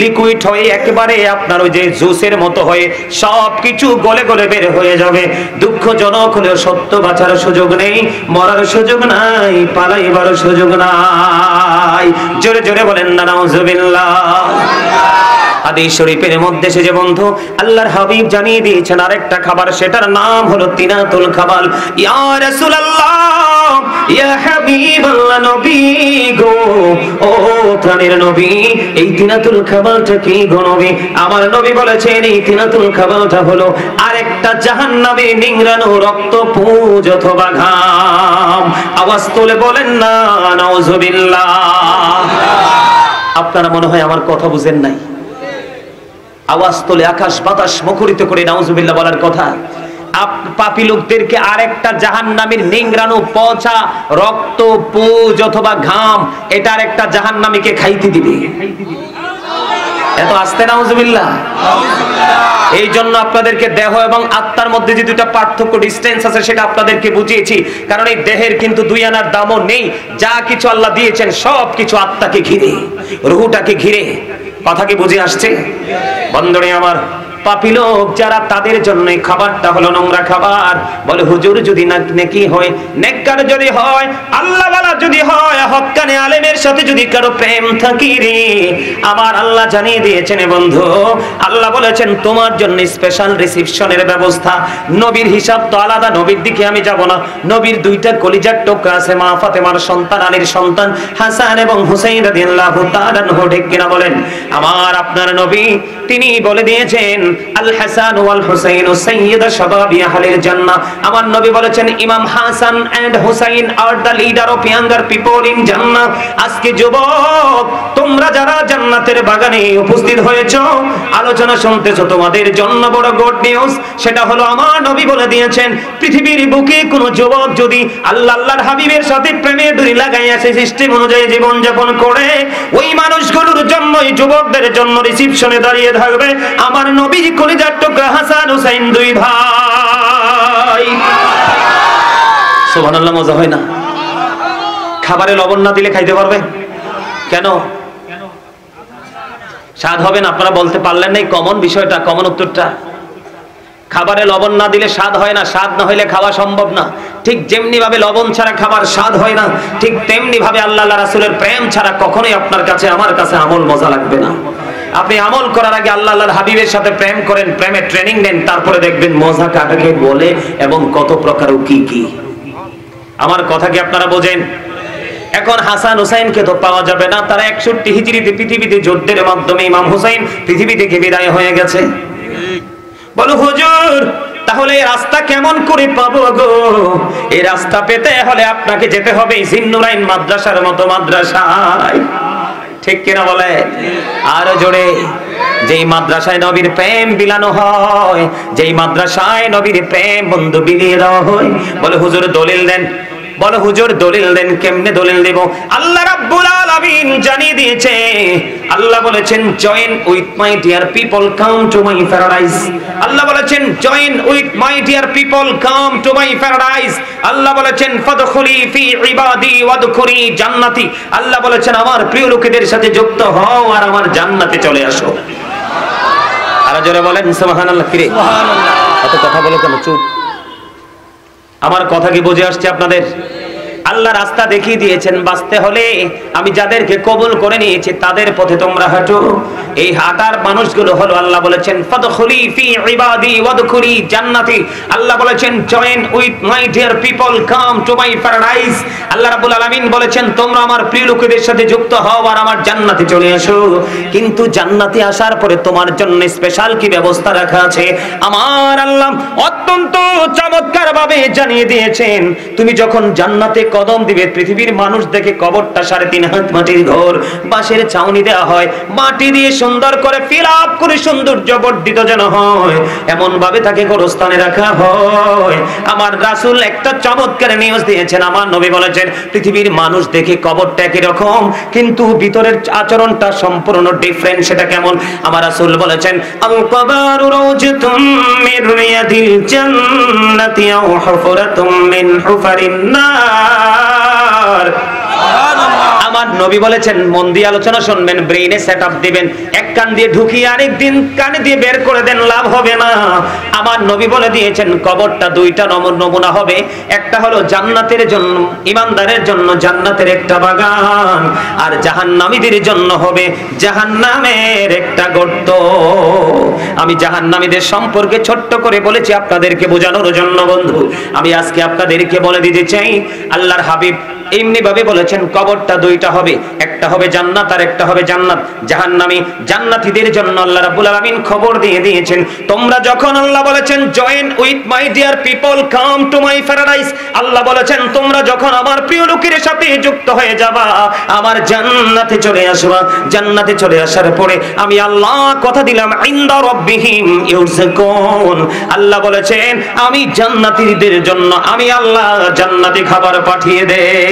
লিকুইড হয়ে একেবারে আপনার ওই যে জুসের মতো হয়ে সবকিছু গলে গলে বের হয়ে যাবে। দুঃখজনক হলেও সত্য, বাঁচার সুযোগ নেই, মরার সুযোগ নাই, পালাইবার সুযোগ নাই। জোরে জোরে বলেন না নাউজুবিল্লাহ। হাদিস শরীফের মধ্যে সে যে বন্ধু আল্লাহর হাবিব জানিয়ে দিয়েছেন আরেকটা খাবার, সেটার নাম হলো তিনাতুল খাবাল। ইয়া রাসূলুল্লাহ, ইয়া হাবিবাল্লাহ, নবী গো, ও প্রাণের নবী, এই তিনাতুল খাবালটা কি গো নবী? আমার নবী বলেছেন এই তিনাতুল খাবালটা হলো আরেকটা জাহান্নামে নিংড়ানো রক্ত, পুঁজ অথবা ঘাম। আওয়াজ তুলে বলেন না নাউজুবিল্লাহ। আপনারা মনে হয় আমার কথা বুঝেন নাই। আওয়াজ তোলে আকাশ বাতাস মুখরিত করে নাউজুবিল্লাহ বলার কথা। পাপী লোকদেরকে আরেকটা জাহান্নামীর নিংড়ানো পচা রক্ত, পুঁজ অথবা ঘাম, এটা আরেকটা জাহান্নামীকে খাইতে দিবে। এত আস্তে নাউজুবিল্লাহ। এই জন্য আপনাদেরকে দেহ এবং আত্মার মধ্যে যে দুটো পার্থক্য, ডিসটেন্স আছে, সেটা আপনাদেরকে বুঝিয়েছি। কারণ এই দেহের কিন্তু দুই আনার দামও নেই। যা কিছু আল্লাহ দিয়েছেন সব কিছু আত্মাকে ঘিরে, রূহটাকে ঘিরে। কথা কি বুঝে আসছে বন্ধুরে আমার? পাপী লোক যারা, তাদের জন্য এই খাবারটা হলো নোংরা খাবার। বলে হুজুর যদি নেকি হয়, নেককার যদি হয়, আল্লাহ ওয়ালা যদি হয়, হক্কানে আলেমের সাথে যদি কারো প্রেম থাকি রে, আমার আল্লাহ জানিয়ে দিয়েছেন বন্ধু, আল্লাহ বলেছেন তোমার জন্য স্পেশাল রিসিপশনের ব্যবস্থা। নবীর হিসাব তো আলাদা, নবীর দিকে আমি যাব না। নবীর দুইটা কলিজার টুকরা আছে, মা ফাতেমার সন্তান, আলীর সন্তান হাসান এবং হুসাইন রাদিয়াল্লাহু তাআলা আনহু। ঠিক কিনা বলেন? আমার আপনার নবী তিনি বলে দিয়েছেন আল হাসান ওয়াল হুসাইন সাইয়্যিদা শাবাবি আহলিল জান্নাহ। আমার নবী বলেছেন Imam Hasan and Hussain are the leader of younger people in Jannah. আজকে যুবক তোমরা যারা জান্নাতের বাগানে উপস্থিত হয়েছো, আলোচনা শুনতেছো, তোমাদের জন্য বড় গুড নিউজ। সেটা হলো আমার নবী বলে দিয়েছেন পৃথিবীর বুকে কোন যুবক যদি আল্লাহর হাবিবের সাথে প্রেমের ডুরি লাগাইয়া সেই সিস্টেম অনুযায়ী জীবন যাপন করে, ওই মানুষগুলোর জন্য, এই যুবকদের জন্য রিসিপশনে দাঁড়িয়ে থাকবে আমার নবীর কলিজার টুকরা হাসান হুসাইন, দুই ভাই। সুবহানাল্লাহ। মজা হয় না? খাবারে লবণ না দিলে খাইতে পারবে? কেন? স্বাদ হবে না? আপনারা বলতে পারলেন না এই কমন বিষয়টা, কমন উত্তরটা। খাবারে লবণ না দিলে স্বাদ হয় না, স্বাদ না হইলে খাওয়া সম্ভব না। ঠিক যেমনি ভাবে লবণ ছাড়া খাবার স্বাদ হয় না, ঠিক তেমনি ভাবে আল্লাহ রাসূলের প্রেম ছাড়া কখনোই আপনার কাছে আমার কাছে আমল মজা লাগবে না। আপনি আমল করার আগে আল্লাহর হাবিবের সাথে প্রেম করেন, প্রেমে ট্রেনিং নেন, তারপরে দেখবেন মজা কাকে বলে এবং কত প্রকার ও কি কি। আমার কথা কি আপনারা বোঝেন? এখন হাসান হুসাইনকে তো পাওয়া যাবে না, তারা 61 হিজরিতে পৃথিবীতে যুদ্ধের মাধ্যমে ইমাম হুসাইন পৃথিবী থেকে বিদায় হয়ে গেছে। বলো হুজুর, তাহলে এই রাস্তা কেমন করে পাবো গো? এই রাস্তা পেতে হলে আপনাকে যেতে হবে জিন্নুরাইন মাদ্রাসার মতো মাদ্রাসায়, ঠিক কিনা বলে? আরো জোরে। যেই মাদ্রাসায় নবীর প্রেম বিলানো হয়, যেই মাদ্রাসায় নবীর প্রেম বন্ধু বিলিয়ে দেওয়া হয়। বলে হুজুর দলিল দেন। বলো হুজুর দলিল দেন। কেমনে দলিল দেব? আল্লাহ রাব্বুল আলামিন জানিয়ে দিয়েছে। আল্লাহ বলেছেন join with my dear people come to my paradise. আল্লাহ বলেছেন join with my dear people come to my paradise. আল্লাহ বলেছেন ফাদখুলি ফি ইবাদি ওয়াদখুলি জান্নাতি। আল্লাহ বলেছেন আমার প্রিয় লোকেদের সাথে যুক্ত হও আর আমার জান্নাতে চলে আসো। আর জোরে বলেন সুবহানাল্লাহ। কি রে সুবহানাল্লাহ, এত কথা বলো কেন? চুপ। আমার কথা কি বুঝে আসছে আপনাদের? আল্লাহ রাস্তা দেখিয়ে দিয়েছেন, বাঁচতে হলে আমি যাদেরকে কবুল করে নিয়েছি তাদের পথে তোমরা হাঁটো। এই হাঁটার মানুষগুলো হলো আল্লাহ বলেছেন ফাদখুলি ফি ইবাদি ওয়াদখুলি জান্নাতি। আল্লাহ বলেছেন join with my dear people come to my paradise. আল্লাহ রাব্বুল আলামিন বলেছেন তোমরা আমার প্রিয় লোকেদের সাথে যুক্ত হও আর আমার জান্নাতে চলে আসো। কিন্তু জান্নাতে আসার পরে তোমার জন্য স্পেশাল কি ব্যবস্থা রাখা আছে আমার আল্লাহ অত্যন্ত চমৎকার ভাবে জানিয়ে দিয়েছেন। তুমি যখন জান্নাতে কদম দিবে, পৃথিবীর মানুষ দেখে কবরটা 3.5 হাত মাটির ঘর, বাঁশের ছাউনি দেওয়া হয়, মাটি দিয়ে সুন্দর করে ফিল আপ করে সৌন্দর্য বর্ধিত যেন হয়, এমন ভাবে তাকে গোরস্থানে রাখা হয়। আমার রাসূল একটা চমৎকার নিউজ দিয়েছেন। আমার নবী বলেছেন পৃথিবীর মানুষ দেখে কবরটা একই রকম, কিন্তু ভিতরের আচরণটা সম্পূর্ণ ডিফারেন্ট। সেটা কেমন? আমার রাসূল বলেছেন আল কবরু রাওজাতুম মির রিয়াদিল জান্নাতি আও হুফরাতুম মিন হুফারিন নার। আমার নবী বলেছেন, মন দিয়ে আলোচনা শুনবেন, ব্রেইনে সেটআপ দিবেন, এক কান দিয়ে ঢুকিয়ে আরেক দিন কানে দিয়ে বের করে দেন, লাভ হবে না। আমার নবী বলে দিয়েছেন কবরটা দুইটা নমুনা হবে। একটা হলো জান্নাতের জন্য, ঈমানদারের জন্য জান্নাতের একটা বাগান, আর জাহান্নামীদের জন্য হবে জাহান্নামের একটা গর্ত। আমি জাহান্নামীদের সম্পর্কে ছোট্ট করে বলেছি আপনাদেরকে বোঝানোর জন্য বন্ধু। আমি আজকে আপনাদেরকে বলে দিতে চাই, আল্লাহর হাবিব এমনি ভাবে বলেছেন কবরটা দুইটা হবে, একটা হবে জান্নাত আর একটা হবে জান্নাত জাহান্নামী। জান্নাতীদের জন্য আল্লাহ রাব্বুল আলামিন খবর দিয়ে দিয়েছেন, তোমরা যখন আল্লাহ বলেছেন join with my dear people come to my paradise, আল্লাহ বলেছেন তোমরা যখন আমার প্রিয় লোকের সাথে যুক্ত হয়ে যাবা, আমার জান্নাতে চলে আসবা। জান্নাতে চলে আসার পরে আমি আল্লাহ কথা দিলাম ইনদা রাব্বিহিম ইউরযাকুন। আল্লাহ বলেছেন আমি জান্নাতীদের জন্য আমি আল্লাহ জান্নাতি খাবার পাঠিয়ে দেই।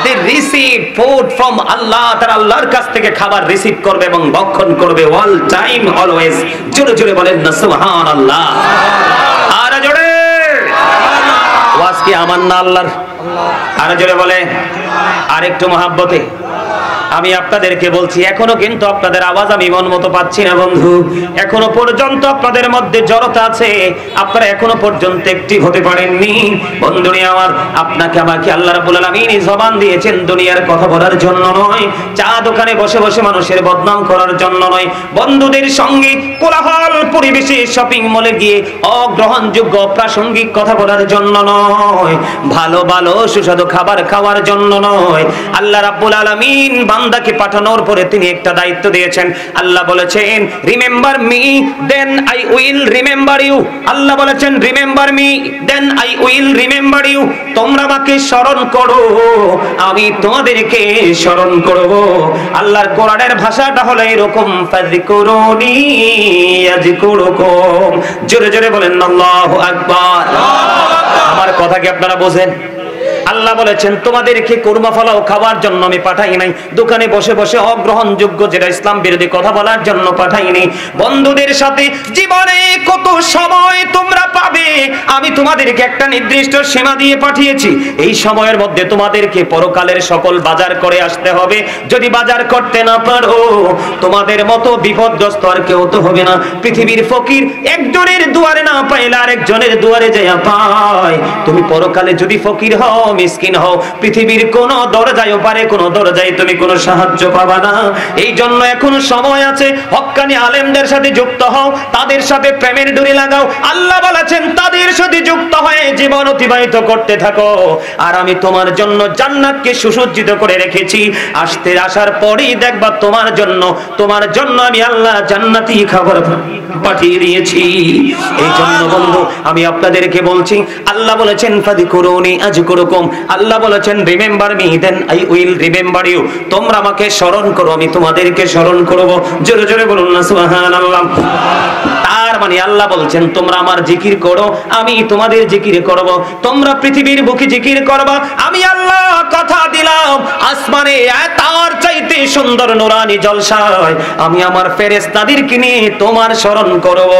They receive food from Allah. তারা আল্লাহর কাছ থেকে খাবার রিসিভ করবে এবং ভক্ষণ করবে all time always। জোরে জোরে বলেন না সুবহানাল্লাহ। আর জোরে ওয়াজ কি আমার না আল্লাহর? আর জোরে বলে আর একটু মহব্বতে। আমি আপনাদেরকে বলছি এখনো কিন্তু আপনাদের আওয়াজ আমি মন মতো পাচ্ছি না বন্ধু। এখনো পর্যন্ত আপনাদের মধ্যে জড়তা আছে, আপনারা এখনো পর্যন্ত অ্যাক্টিভ হতে পারেননি। বন্ধুরে আমার, আপনাকে আমাকে আল্লাহ রাব্বুল আলামিন জবান দিয়েছেন দুনিয়ার কথা বলার জন্য নয়, চা দোকানে বসে বসে মানুষের বদনাম করার জন্য নয়, বন্ধুদের সঙ্গে কোলাহল পরিবেশে শপিং মলে গিয়ে অগ্রহণযোগ্য প্রাসঙ্গিক কথা বলার জন্য নয়, ভালো ভালো সুস্বাদু খাবার খাওয়ার জন্য নয়। আল্লাহ রাব্বুল আলামিন বান্দাকে পাঠানোর পরে তিনি একটা দায়িত্ব দিয়েছেন। আল্লাহ বলেছেন remember me then I will remember you. আল্লাহ বলেছেন remember me then I will remember you. তোমরা আমাকে স্মরণ করো, আমি তোমাদেরকে স্মরণ করব। আল্লাহর কোরআনের ভাষাটা হলো এরকম, ফাযকুরুনি আল্লাহ বলেছেন তোমাদেরকে কুরমা ফলাও খাওয়ার জন্য আমি পাঠাই নাই, দোকানে বসে বসে অগ্রহণযোগ্য যেটা ইসলাম বিরোধী কথা বলার জন্য পাঠাইনি। বন্ধুদের সাথে জীবনে কত সময় তোমরা পাবে, আমি তোমাদেরকে একটা নির্দিষ্ট সীমা দিয়ে পাঠিয়েছি। এই সময়ের মধ্যে তোমাদেরকে পরকালের সকল বাজার করে আসতে হবে। যদি বাজার করতে না পারো, তোমাদের মতো বিপদগ্রস্ত আর কেউ তো হবে না। পৃথিবীর ফকির একজনের দুয়ারে না পাইলে আরেকজনের দুয়ারে যায় পায়। তুমি পরকালে যদি ফকির হও, মিসকিন হও, পৃথিবীর কোন দরজায় পারে কোন দরজায় তুমি কোনো সাহায্য পাবা না। এই জন্য এখনো সময় আছে, হক্কানি আলেমদের সাথে যুক্ত হও, তাদের সাথে প্রেমের ডুরি লাগাও। আল্লাহ বলেছেন তাদের সাথে যুক্ত হয়ে জীবন অতিবাহিত করতে থাকো, আর আমি তোমার জন্য জান্নাতকে সুসজ্জিত করে রেখেছি। আসার পরেই দেখবা তোমার জন্য আমি আল্লাহ জান্নাতি খাবার পাঠিয়ে দিয়েছি। এই জন্য বন্ধু আমি আপনাদেরকে বলছি, আল্লাহ বলেছেন ফাযকুরুনি আযকুরুকুম, আল্লাহ বলেছেন remember me then I will remember you. তোমরা আমাকে স্মরণ করো, আমি তোমাদেরকে স্মরণ করব। জোরে জোরে বলুন না সুবহানাল্লাহ। তার মানে আল্লাহ বলছেন তোমরা আমার জিকির করো, আমি তোমাদের জিকির করব। তোমরা পৃথিবীর বুকে জিকির করবা, আমি আল্লাহ কথা দিলাম আসমানে তার চাইতে সুন্দর নূরানি জলসায় আমি আমার ফেরেশতাদেরকে নিয়ে তোমার স্মরণ করব।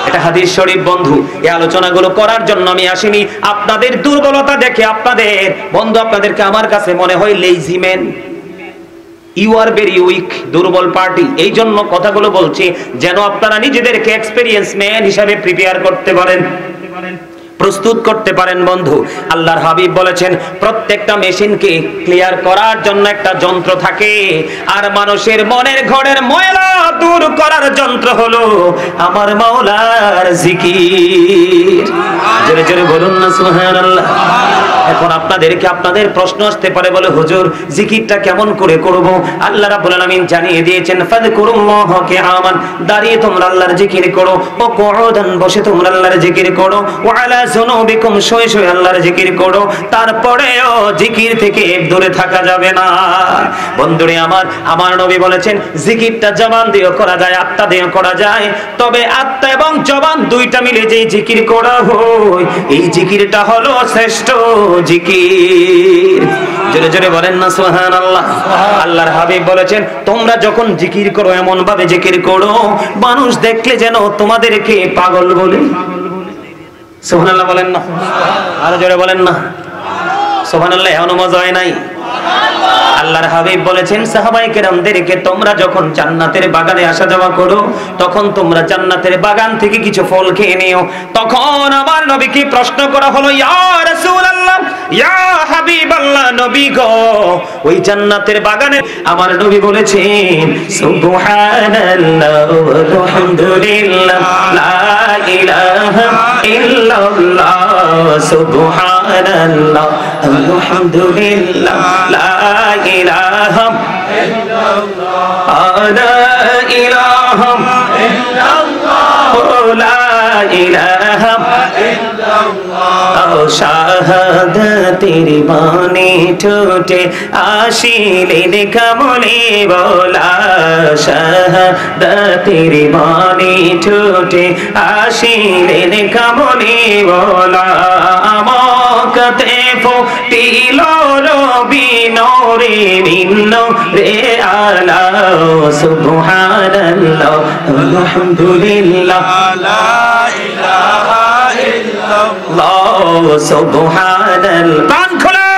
এটা হাদিস শরীফ বন্ধু। এই আলোচনাগুলো করার জন্য আমি আসিনি আপনাদের দুর্বলতা দেখে। আপনাদেরকে আমার কাছে মনে হয় lazy man, you are very weak, দুর্বল পার্টি। এই জন্য কথাগুলো বলছি যেন আপনারা নিজেদেরকে এক্সপেরিয়েন্স ম্যান হিসাবে প্রিপেয়ার করতে পারেন, প্রস্তুত করতে পারেন। বন্ধু আল্লাহর হাবিব বলেছেন প্রত্যেকটা মেশিনকে ক্লিয়ার করার জন্য একটা যন্ত্র থাকে, আর মানুষের মনের ঘরের ময়লা দূর করার যন্ত্র হলো আমার মাওলার জিকির। জোরে জোরে বলুন না সুবহানাল্লাহ। এখন আপনাদের প্রশ্ন আসতে পারে, বলে হুজুর জিকিরটা কেমন করে করব? আল্লাহ রাব্বুল আলামিন জানিয়ে দিয়েছেন ফাযকুরুল্লাহ কিয়ামান, দাঁড়িয়ে তোমরা আল্লাহর জিকির করো, ও কুউদান, বসে তোমরা আল্লাহর জিকির করো, ওয়া আলা যুনুবিকুম, শুয়ে শুয়ে আল্লাহর জিকির করো। তারপরেও জিকির থেকে দূরে থাকা যাবে না। বন্ধুরে আমার নবী বলেছেন জিকিরটা জবান দিয়েও করা যায়, আত্মা দিয়েও করা যায়, তবে আত্মা এবং জবান দুইটা মিলে যে জিকির করা হয় এই জিকিরটা হলো শ্রেষ্ঠ জিকির। জোরে জোরে বলেন না সুবহানাল্লাহ। আল্লাহর হাবিব বলেছেন তোমরা যখন জিকির করো এমন ভাবে জিকির করো মানুষ দেখলে যেন তোমাদেরকে পাগল বলে। সুবহানাল্লাহ বলেন না, আরো জোরে বলেন না সুবহানাল্লাহ। এমন মজা হয় নাই? আল্লাহর হাবিব বলেছেন সাহাবায়ে কেরামদেরকে তোমরা যখন জান্নাতের বাগানে আসা যাওয়া করো তখন তোমরা জান্নাতের বাগান থেকে কিছু ফল খেয়ে নিও। তখন আমার নবীকে প্রশ্ন করা হলো, ইয়া রাসূলুল্লাহ, ইয়া হাবিবাল্লাহ, নবী গো ওই জান্নাতের বাগানে আমার নবী বলেছেন সুবহানাল্লাহ আলহামদুলিল্লাহ লা ইলাহা ইল্লাল্লাহ সুবহানাল্লাহ আলহামদুলিল্লাহ লা ইলাহা ইল্লাল্লাহ লা ইলাহা ইল্লাল্লাহ লা ইলাহা ইল্লাল্লাহ শাহাদাতের বাণী ঠোঁটে আসিলেন কামলে বলা, শাহাদাতের বাণী ঠোঁটে আসিলেন কামলে বলা। মক্কাতে ফুটিল রবি নূরে ভিন্ন রে আলা সুবহানাল্লাহ আলহামদুলিল্লাহ লা ইলাহা ইল্লাল্লাহ সুবহানাল্লাহ। কান খোলে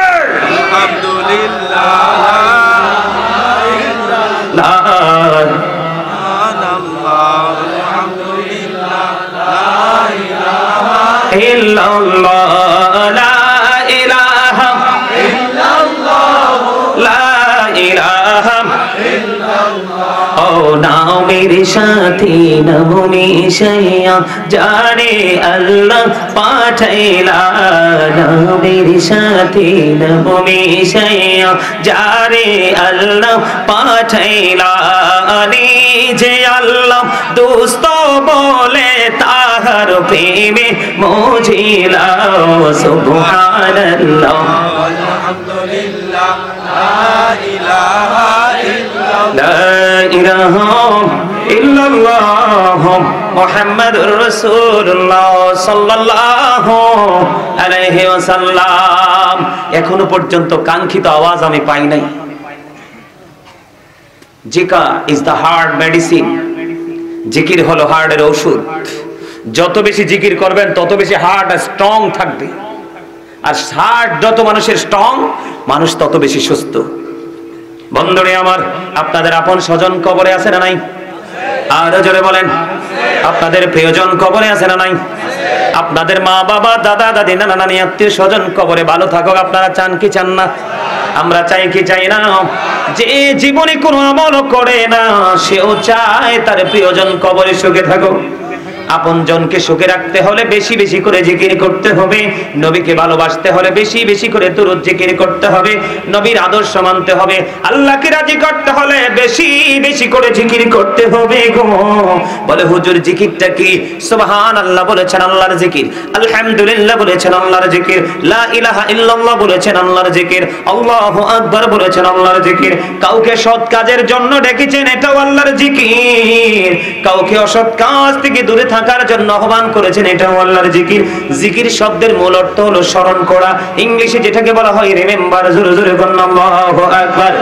আলহামদুলিল্লাহ লা ইল্লাল্লাহ লা ইলাহা ইল্লাল্লাহ লা ইলাহা ইল্লাল্লাহ। ও নামের সাথে নাম মিশাইয়া জানে আল্লাহ পাঠাইলা, নামের সাথে নাম মিশাইয়া জানে আল্লাহ পাঠাইলা। নিজে আল্লাহ দোস্ত বলে তাহার প্রেমে মজিলা সুবহানাল্লাহ আলহামদুলিল্লাহ লা ইলাহা ইল্লাল্লাহ লা ইলাহা ইল্লাল্লাহ মুহাম্মাদুর রাসূলুল্লাহ সাল্লাল্লাহু আলাইহি ওয়াসাল্লাম। এখনো পর্যন্ত কাঙ্ক্ষিত আওয়াজ আমি পাই নাই। জিকির ইজ দ্য হার্ট মেডিসিন। জিকির হলো হার্টের ঔষধ। যত বেশি জিকির করবেন তত বেশি হার্ট স্ট্রং থাকবে, আর হার্ট যত মানুষের স্ট্রং, মানুষ তত বেশি সুস্থ। বন্ধুরে আমার, আপনাদের আপন স্বজন কবরে আছে না নাই? আর জোরে বলেন, আপনাদের প্রিয়জন কবরে আছে না নাই? আপনাদের মা বাবা, দাদা দাদি, নানা নানি, আত্মীয় স্বজন কবরে ভালো থাকুক আপনারা চান কি চান না? আমরা চাই কি চাই না? যে জীবনে কোনো আমল করে না সেও চায় তার প্রিয়জন কবরে সুখে থাকুক। আপন জনকে সুখে রাখতে হলে বেশি বেশি করে জিকির করতে হবে। নবীকে ভালোবাসতে হলে বেশি বেশি করে দুরূদ জিকির করতে হবে। নবীর আদর্শ মানতে হবে। আল্লাহকে রাজি করতে হলে বেশি বেশি করে জিকির করতে হবে গো। বলে হুজুর জিকিরটা কি? সুবহানাল্লাহ বলেছেন আল্লাহর জিকির, আলহামদুলিল্লাহ বলেছেন আল্লাহর জিকির, লা ইলাহা ইল্লাল্লাহ বলেছেন আল্লাহর জিকির, আল্লাহু আকবার বলেছেন আল্লাহর জিকির। কাউকে সৎ কাজের জন্য ডেকেছেন, এটাও আল্লাহর জিকির। কাউকে অসৎ কাজ থেকে দূরে থাকার জন্য আহ্বান করেছেন, এটাও আল্লাহর জিকির। জিকির শব্দের মূল অর্থ হলো স্মরণ করা। ইংলিশে যেটাকে বলা হয় রিমেম্বার। জোরে জোরে বলুন আল্লাহু আকবার।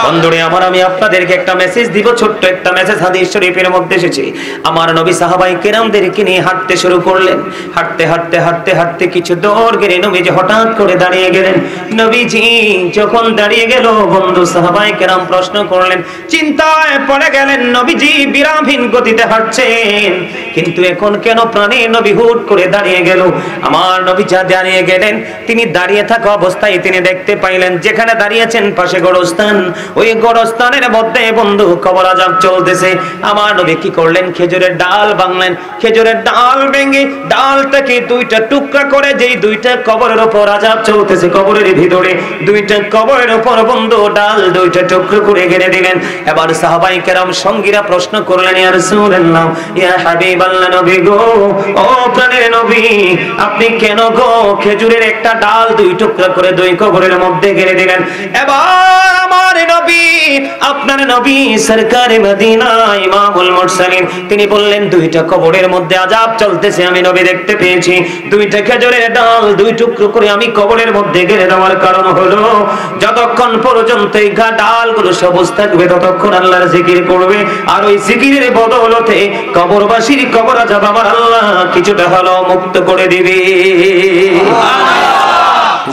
বন্ধুরে আমার, আমি আপনাদেরকে একটা মেসেজ দিব, ছোট্ট একটা মেসেজ হাদিস শরীফের মধ্যে এসেছে। আমার নবী সাহাবায়ে কেরামদেরকে নিয়ে হাঁটতে শুরু করলেন। হাঁটতে হাঁটতে হাঁটতে হাঁটতে কিছু দূর গেলে নবীজি হঠাৎ করে দাঁড়িয়ে গেলেন। নবীজি যখন দাঁড়িয়ে গেল, বন্ধু সাহাবায়ে কেরাম প্রশ্ন করলেন, চিন্তায় পড়ে গেলেন। নবীজি বিরামহীন গতিতে হাঁটছেন, কিন্তু এখন কেন প্রাণে নবী হুট করে দাঁড়িয়ে গেল? আমার নবী যা দাঁড়িয়ে গেলেন, তিনি দাঁড়িয়ে থাকা অবস্থায় তিনি দেখতে পাইলেন যেখানে দাঁড়িয়েছেন পাশে গোরস্থান। ওই গোরস্থানের মধ্যে বন্ধু কবর আযাব চলতেছে। আমার নবী কি করলেন? খেজুরের ডাল ভাঙলেন। খেজুরের ডাল ভেঙে ডালটাকে দুইটা টুকরা করে, যেই দুইটা কবরের উপর আযাব চলতেছে, কবরের ভিতরে দুইটা কবরের উপর বন্ধু ডাল দুইটা টুকরো করে গেড়ে দিলেন। এবার সাহাবায়ে কেরাম সঙ্গীরা প্রশ্ন করলেন, ইয়া রাসূলুল্লাহ, ইয়া হাবিবাল্লাহ, নবী গো, ও প্রাণের নবী, আপনি কেন গো খেজুরের একটা ডাল দুই টুকরা করে দুই কবরের মধ্যে গেড়ে দিলেন? এবার আমার নবী, আপনার নবী সরকারে মদিনা ইমামুল মুরসালিন, তিনি বললেন, দুইটা কবরের মধ্যে আযাব চলতেছে, আমি নবী দেখতে পেয়েছি। দুইটা খেজুরের ডাল দুই টুকরো করে আমি কবরের মধ্যে গেড়ে দেওয়ার কারণ হলো, যতক্ষণ পর্যন্ত এই ডালগুলো সবুজ থাকবে ততক্ষণ আল্লাহর জিকির করবে, আর ওই জিকিরের বদৌলতে কবরবাসীর কবর আযাব আমার আল্লাহ কিছুটা হলো মুক্ত করে দিবে।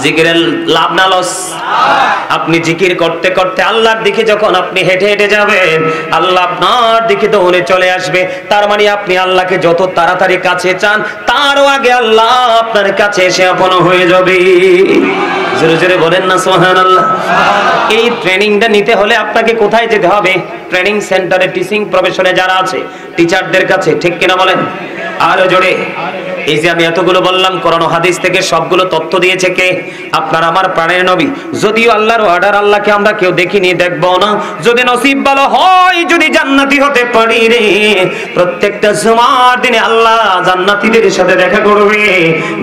জিকিরের লাভ না লস? আপনি জিকির করতে করতে আল্লাহর দিকে যখন আপনি হেঁটে হেঁটে যাবেন, আল্লাহ আপনার দিকে দৌড়ে চলে আসবে। তার মানে আপনি আল্লাহকে যত তাড়াতাড়ি কাছে চান, তারও আগে আল্লাহ আপনার কাছে এসে আপন হয়ে যাবে। জোরে জোরে বলেন না সুবহানাল্লাহ। এই ট্রেনিংটা নিতে হলে আপনাকে কোথায় যেতে হবে? ট্রেনিং সেন্টারে, টিচিং প্রফেশনে যারা আছে, টিচারদের কাছে, ঠিক কিনা বলেন? আরো জোরে। এই যে আমি এতগুলো বললাম, কোরআন ও হাদিস থেকে সবগুলো তথ্য দিয়েছে কে? আপনার আমার প্রাণের নবী। যদিও আল্লাহর অর্ডার, আল্লাহকে আমরা কেউ দেখিনি, দেখবো না। যদি নসিব ভালো হয়, যদি জান্নাতি হতে পারি রে, প্রত্যেকটা জুমার দিনে আল্লাহ জান্নাতীদের সাথে দেখা করবে।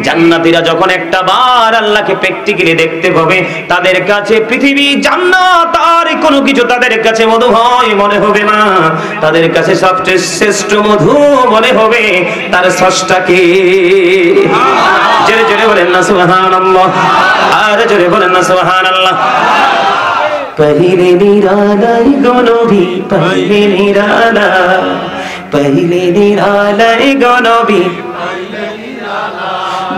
জান্নাতীরা যখন একটা বার আল্লাহকে প্র্যাকটিক্যালি দেখতে পাবে, তাদের কাছে পৃথিবী, জান্নাত আর কোনো কিছু তাদের কাছে মধু হয় মনে হবে না। তাদের কাছে সবচেয়ে শ্রেষ্ঠ মধু মনে হবে তার স্রষ্টাকে। জোরে জোরে বলেন না সুবহানাল্লাহ। আর জোরে বলেন না সুবহানাল্লাহ। পहिले নিরালাই গো নবী, পहिले নিরালা, পहिले নিরালাই গো নবী,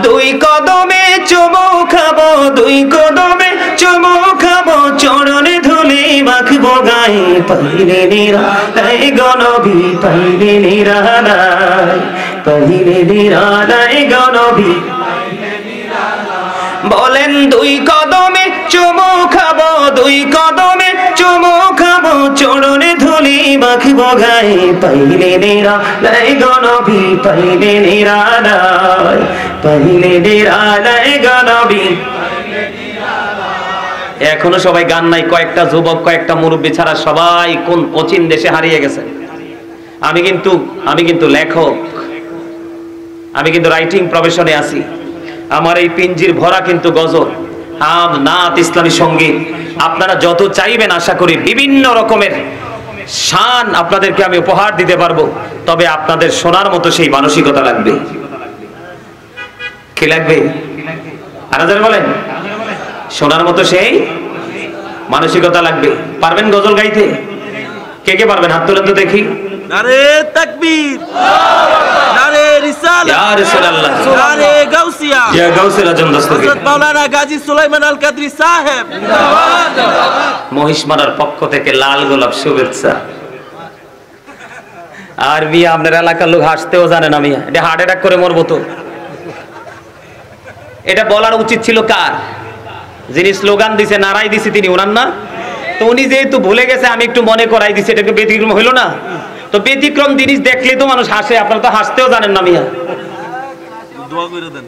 দুই কদমে চুমু খাবো, দুই কদমে চুমু খাবো, চরণে ধুলি মাখবো গায়ে, পहिले নিরালাই গো নবী, পहिले নিরালাই, পहिले নিরালাই গো নবী। বলেন দুই কদমে চুমু খাবো, দুই কদমে চুমু খাবো, চরণে ধুলি মাখবো গায়ে, পहिले নিরালাই গো নবী, পहिले নিরালাই, পहिले নিরালাই গো নবী। এখনো সবাই গান নাই, কয়েকটা যুবক, কয়েকটা মুরব্বী ছাড়া সবাই কোন অচিন দেশে হারিয়ে গেছে। আমি কিন্তু লেখক, আমি কিন্তু রাইটিং প্রফেশনে আছি। আমার এই পিঞ্জির ভরা কিন্তু গজল, হাম, নাত, ইসলামী সঙ্গীত। আপনারা যত চাইবেন আশা করি বিভিন্ন রকমের শান আপনাদেরকে আমি উপহার দিতে পারবো, তবে আপনাদের শোনার মতো সেই মানসিকতা লাগবে। কি লাগবে? আনাজার বলেন, শোনার মতো সেই মানসিকতা লাগবে। পারবেন গজল গাইতে? কে কে পারবেন? হাত তুলেন তো দেখি। নারে তাকবীর, নারে রিসালাত, ইয়া রাসূলুল্লাহ, নারে গাউসিয়া, ইয়া গাউসুল আজম দস্তগীর, হযরত মাওলানা গাজী সুলাইমান আল কাদরি সাহেব মহিষমারার পক্ষ থেকে লাল গোলাপ শুভেচ্ছা। আর মিয়া আপনার এলাকার লোক হাসতেও জানে না মিয়া, এটা হার্ট অ্যাটাক করে মরবো তো। এটা বলার উচিত ছিল কার? যিনি স্লোগান দিছে, নারাই দিছে, তিনি ওনার না? তো উনি যেহেতু ভুলে গেছে, আমি একটু মনে করাই দিছি, এটাকে ব্যতিক্রম হইল না? তো ব্যতিক্রম জিনিস দেখলে তো মানুষ হাসে, আপনারা তো হাসতেও জানেন না মিয়া। দোয়া করে দেন।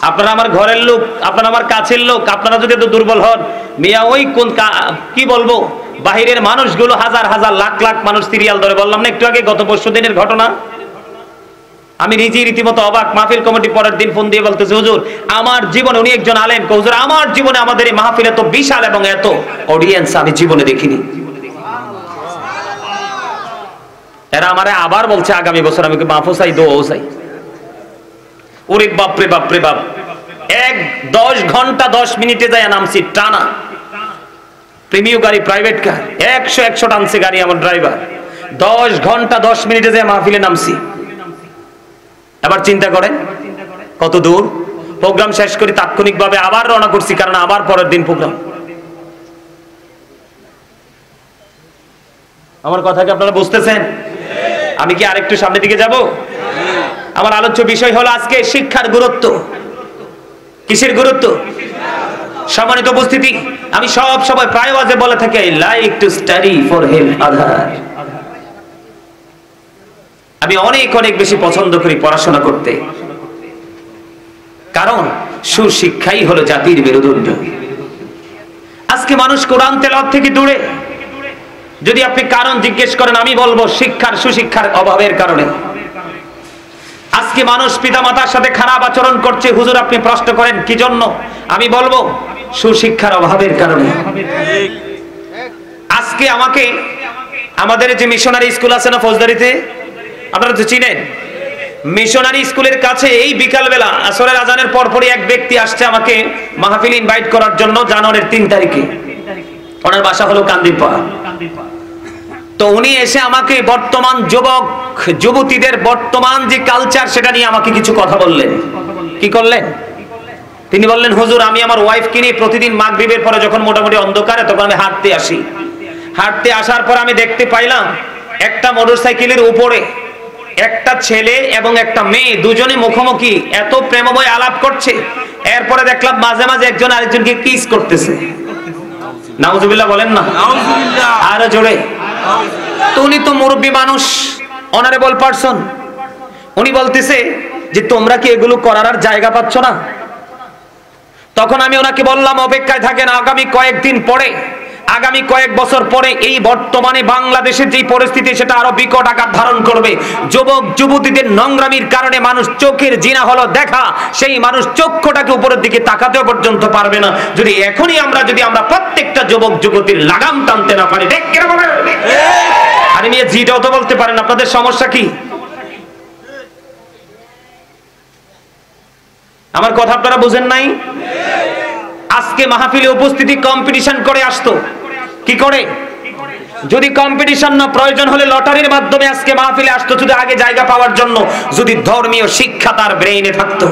আপনারা আমার ঘরের লোক, আপনারা আমার কাছের লোক, আপনারা যদি এত দুর্বল হন মিয়া, ওই কোন কি বলবো, বাহিরের মানুষগুলো হাজার হাজার লাখ লাখ মানুষ সিরিয়াল ধরে, বললাম না একটু আগে, গত পরশু দিনের ঘটনা। আমি নিজেই রীতিমতো অবাক। মাহফিল কমিটি পরের দিন ফোন দিয়ে বলতেছে, হুজুর আমার জীবনে, উনি একজন আলেম, হুজুর আমার জীবনে আমাদের এই মাহফিল এত বিশাল এবং এত অডিয়েন্স আমি জীবনে দেখিনি। এরা আমারে আবার বলছে আগামী বছর আমি মাহফুজ চাই, দোয়াও চাই। ওরে বাপরে বাপরে বাপ, 10 ঘন্টা 10 মিনিটে যায় নামছি টানা। প্রিমিয়ার গাড়ি, প্রাইভেট কার, 100 টানছে গাড়ি আমার ড্রাইভার। 10 ঘন্টা 10 মিনিটে যায় মাহফিলে নামছি। এবার চিন্তা করেন কত দূর। প্রোগ্রাম শেষ করি, তাৎক্ষণিকভাবে আবার রওনা করছি, কারণ আবার পরের দিন প্রোগ্রাম। আমার কথা কি আপনারা বুঝতেছেন? আমি কি আরেকটু সামনের দিকে যাব? আমার আলোচ্য বিষয় হলো আজকে শিক্ষার গুরুত্ব। কিসের গুরুত্ব? সম্মানিত উপস্থিতি, আমি সব সময় প্রায় ওয়াজে বলে থাকি, I like to study for help আদার। আমি অনেক অনেক বেশি পছন্দ করি পড়াশোনা করতে, কারণ সুশিক্ষাই হলো জাতির মেরুদণ্ড। আজকে মানুষ কোরআন তেলাওয়াত থেকে দূরে। যদি আপনি কারণ জিজ্ঞেস করেন, আমি বলবো শিক্ষার, সুশিক্ষার অভাবের কারণে। আজকে মানুষ পিতামাতার সাথে খারাপ আচরণ করছে। হুজুর আপনি প্রশ্ন করেন কি জন্য? আমি বলবো সুশিক্ষার অভাবের কারণে। আজকে আমাকে, আমাদের যে মিশনারি স্কুল আছে না ফৌজদারিতে, আপনারা তো চিনেন, মিশনারি স্কুলের কাছে এই বিকালবেলা আসরের আজানের পরপরই এক ব্যক্তি আসছে আমাকে মাহফিল ইনভাইট করার জন্য, জানুয়ারির 3 তারিখে। ওনার বাসা হলো কান্দিরপাড়া। তো উনি এসে আমাকে বর্তমান যুবক যুবতীদের বর্তমান যে কালচার, সেটা নিয়ে আমাকে কিছু কথা বললেন। কি করলেন? তিনি বললেন, হুজুর আমি আমার ওয়াইফকে নিয়ে প্রতিদিন মাগরিবের পরে যখন মোটামুটি অন্ধকারে, তখন আমি হাঁটতে আসি। হাঁটতে আসার পর আমি দেখতে পাইলাম একটা মোটরসাইকেলের উপরে একটা ছেলে এবং একটা মেয়ে, দুজনে মুখোমুখি এত প্রেমময় আলাপ করছে। এরপরে দেখলাম মাঝে মাঝে একজন আরেকজনকে কিস করতেছে। নাউজুবিল্লাহ বলেন না? আরো জোরে। তো উনি তো মুরব্বী মানুষ, অনারেবল পারসন, উনি বলতেছে যে তোমরা কি এগুলো করার আর জায়গা পাচ্ছ না? তখন আমি ওনাকে বললাম, অপেক্ষায় থাকেন, আগামী কয়েকদিন পরে, আগামী কয়েক বছর পরে এই বর্তমানে বাংলাদেশের যে পরিস্থিতি, সেটা আরো বিকট আকার ধারণ করবে। যুবক যুবতীদের নোংরামির কারণে মানুষ চোখের জিনা হলো দেখা, সেই মানুষ চক্ষুটাকে উপরের দিকে তাকাতেও পর্যন্ত পারবে না। যদি এখনই আমরা প্রত্যেকটা যুবক যুবতীর লাগাম টানতে না পারি। ঠিক কিরকম? আরে নিয়ে জিটাও তো বলতে পারেন, আপনাদের সমস্যা কি? আমার কথা আপনারা বুঝেন নাই? আজকে মাহফিলে উপস্থিতি কম্পিটিশন করে আসতো। কি করে? যদি কম্পিটিশন না, প্রয়োজন হলে লটারির মাধ্যমে আজকে মাহফিলে আসতো, শুধু আগে জায়গা পাওয়ার জন্য, যদি ধর্মীয় শিক্ষা তার ব্রেইনে থাকতো।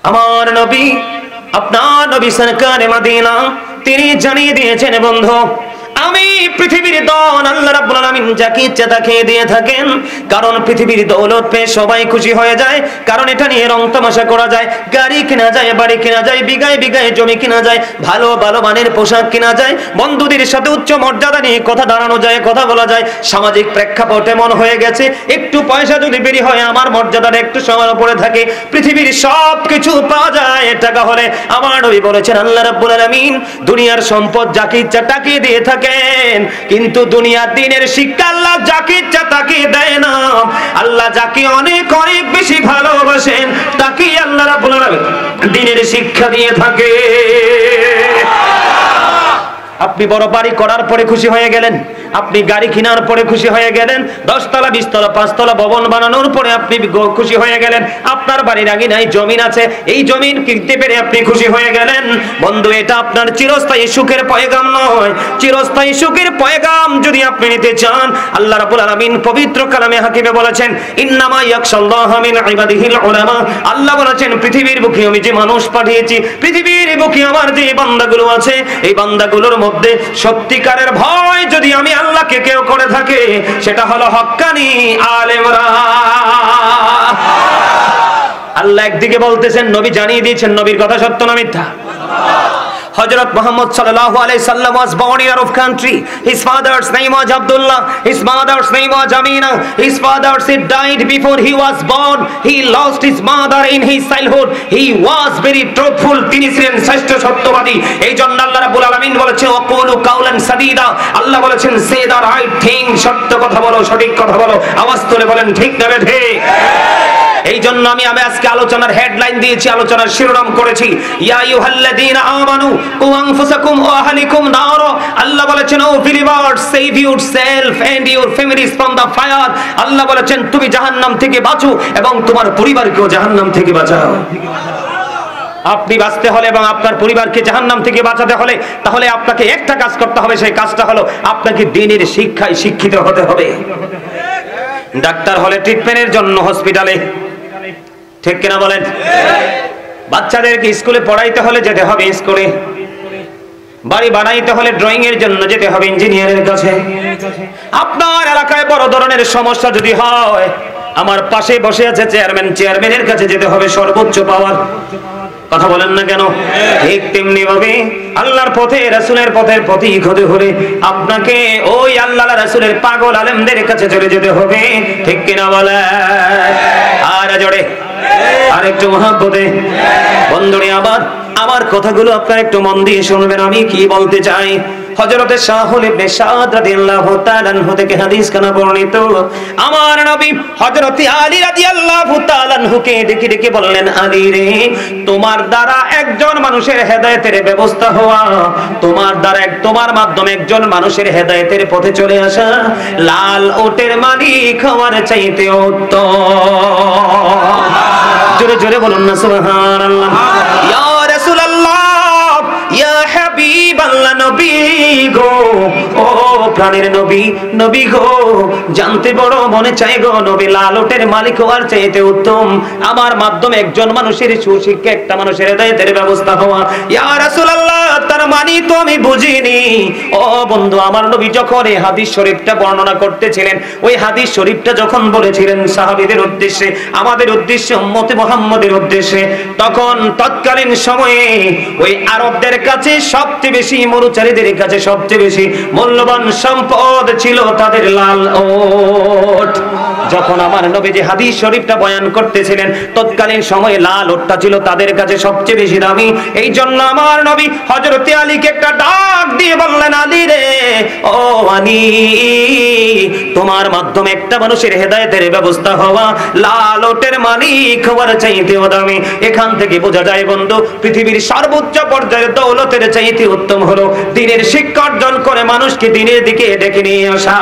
আমার নবী, আপনার নবী সরকারে মদিনা, তিনি জানিয়ে দিয়েছেন, বন্ধু আমি পৃথিবীর দন, আল্লাহ রাব্বুল আলামিন যাকে ইচ্ছা তাকে দিয়ে থাকেন। কারণ পৃথিবীর দৌলত পেয়ে সবাই খুশি হয়ে যায়, কারণ এটা নিয়ে রং তামাশা করা যায়, গাড়ি কেনা যায়, বাড়ি কেনা যায়, বিঘায় বিঘায় জমি কেনা যায়, ভালো ভালো মানের পোশাক কেনা যায়, বন্ধুদের সাথে উচ্চ মর্যাদা নিয়ে কথা দাঁড়ানো যায়, কথা বলা যায়। সামাজিক প্রেক্ষাপট এমন হয়ে গেছে, একটু পয়সা যদি বেরি হয় আমার মর্যাদাটা একটু সময় উপরে থাকে। পৃথিবীর সব কিছু পাওয়া যায় টাকা হলে। আমার নবী বলেছেন, আল্লাহ রাব্বুল আলামিন দুনিয়ার সম্পদ যাকে ইচ্ছা তাকে দিয়ে থাকে, কিন্তু দুনিয়ার দিনের শিক্ষা আল্লাহ যাকে ইচ্ছা তাকে দেয় না। আল্লাহ যাকে অনেক অনেক বেশি ভালোবাসেন তাকে আল্লাহ রাব্বুল আলামিন দিনের শিক্ষা দিয়ে থাকে। আপনি বড় বাড়ি করার পরে খুশি হয়ে গেলেন, আপনি গাড়ি কেনার পরে খুশি হয়ে গেলেন, 10 তলা 20 তলা 5 তলা ভবন বানানোর পরে আপনি খুশি হয়ে গেলেন, আপনার বাড়ির আগে নাই জমিন আছে, এই জমিন কিনতে পেরে আপনি খুশি হয়ে গেলেন। বন্ধু, এটা আপনার চিরস্থায়ী সুখের পয়গাম নয়। চিরস্থায়ী সুখের পয়গাম যদি আপনি নিতে চান, আল্লাহ রাব্বুল আলামিন পবিত্র কালামে হাকিমে বলেছেন, ইন্নামা ইয়াখশাল্লাহা মিন ইবাদিহিল উলামা। আল্লাহ বলেছেন, পৃথিবীর বুকে আমি যে মানুষ পাঠিয়েছি, পৃথিবীর বুকে আমার যে বান্দাগুলো আছে, এই বান্দাগুলোর মধ্যে সত্যিকারের ভয় যদি আমি আল্লাহকে কেউ করে থাকে, সেটা হলো হক্কানি আলেমরা। আল্লাহ একদিকে বলতেছেন, নবী জানিয়ে দিয়েছেন নবীর কথা সত্য না মিথ্যা। Hazrat Muhammad sallallahu alaihi wasallam was born in Arab country. His father's name was Abdullah. His mother's name was Amina. His father died before he was born. He lost his mother in his childhood. He was very truthful. তিনি ছিলেন শ্রেষ্ঠ সত্যবাদী। এই জন্য আল্লাহ রাব্বুল আলামিন বলেছেন, ওয়াকুলু কাওলান সাদীদা। আল্লাহ বলেছেন, সে দা রাইট থিং, সত্য কথা বলো, সঠিক কথা বলো। আওয়াজ তুলে বলেন, ঠিক না বেঠে? এই জন্য আমি আজকে আলোচনার হেডলাইন দিয়েছি, আলোচনার শিরোনাম করেছি, ইয়া আইয়ুহাল্লাযীনা আমানু কু আনফুসাকুম ওয়া আহলিকুম নার। আল্লাহ বলেছেন, O believers, save yourself and your families from the fire. আল্লাহ বলেছেন, তুমি জাহান্নাম থেকে বাঁচো এবং তোমার পরিবারকেও জাহান্নাম থেকে বাঁচাও। আপনি বাঁচতে হলে এবং আপনার পরিবারকে জাহান্নাম থেকে বাঁচাতে হলে, তাহলে আপনাকে একটা কাজ করতে হবে, সেই কাজটা হলো আপনাকে দ্বীনের শিক্ষায় শিক্ষিত হতে হবে। ডাক্তার হলে ট্রিটমেন্টের জন্য হসপিটালে, ঠিক কিনা বলেন? বাচ্চাদেরকে স্কুলে পড়াইতে হলে যেতে হবে স্কুলে, বাড়ি বানাইতে হলে ড্রয়িং এর জন্য যেতে হবে ইঞ্জিনিয়ারের কাছে। আপনার এলাকায় বড় ধরনের সমস্যা যদি হয়, আমার পাশে বসে আছে চেয়ারম্যানের কাছে যেতে হবে সর্বোচ্চ পাওয়ার। কথা বলেন না কেন? ঠিক তেমনি ভাবে আল্লাহর পথে, রাসূলের পথের প্রতীক হতে হলে আপনাকে ওই আল্লাহ রাসূলের পাগল আলেমদের কাছে চলে যেতে হবে, ঠিক কিনা বলে? আর জোরে আর একটু মহব্বতে বন্ধুরে, আমার কথাগুলো আপনারা একটু মন দিয়ে শুনবেন, আমি কি বলতে চাই। হযরতে শাহুল ইবনে সাদ রাদিয়াল্লাহু তাআলা আনহু থেকে হাদিস কানা বর্ণিত, আমার নবী হযরতে আলী রাদিয়াল্লাহু তাআলা আনহুকে ডেকে ডেকে বললেন, আলী রে, তোমার দ্বারা একজন মানুষের হেদায়েতের ব্যবস্থা হওয়া, তোমার মাধ্যমে একজন মানুষের হেদায়েতের পথে চলে আসা, লাল ওটের মালিক হওয়ার চাইতে উত্তম। জোরে জোরে বলুন না সুবহানাল্লাহ। ইয়া রাসূলুল্লাহ, ইয়া হাবিবাল্লাহ, নবী গো, ও প্রাণের নবী, নবী গো, জানতে বড় মনে চাই গো নবী, লাল ওটের মালিক হওয়ার চাইতে উত্তম আমার মাধ্যমে একজন মানুষের সুশিক্ষা, একটা মানুষের হেদায়েতের ব্যবস্থা হওয়া। ইয়া রাসূলুল্লাহ, তার মানে তো আমি বুঝিনি। ও বন্ধু, আমার নবী যখন এই হাদিস শরীফটা বর্ণনা করতেছিলেন, ওই হাদিস শরীফটা যখন বলেছিলেন সাহাবীদের উদ্দেশ্যে, আমাদের উদ্দেশ্যে, উম্মতে মুহাম্মদের উদ্দেশ্যে, তখন তৎকালীন সময়ে ওই আরবদের কাছে সবচেয়ে বেশি, মরুচারীদের কাছে সবচেয়ে বেশি মূল্যবান সম্পদ ছিল তাদের লাল ওট। যখন আমার নবী যে হাদিস শরীফটা বয়ান করতেছিলেন, তৎকালীন সময়ে লাল ওটটা ছিল তাদের কাছে সবচেয়ে বেশি দামি। এই জন্য আমার নবী হযরতে আলীকে একটা ডাক দিয়ে বললেন, আলী রে, ও আলী, তোমার মাধ্যমে একটা মানুষের হেদায়েতের ব্যবস্থা হওয়া, লাল ওটের মালিক হওয়ার চাইতেও দামি। এখান থেকে বোঝা যায় বন্ধু, পৃথিবীর সর্বোচ্চ পর্যায়ের দৌলতের চাইতে উত্তম হলো দ্বীনের শিক্ষা অর্জন করে মানুষকে দ্বীনের দিকে ডেকে নিয়ে আসা।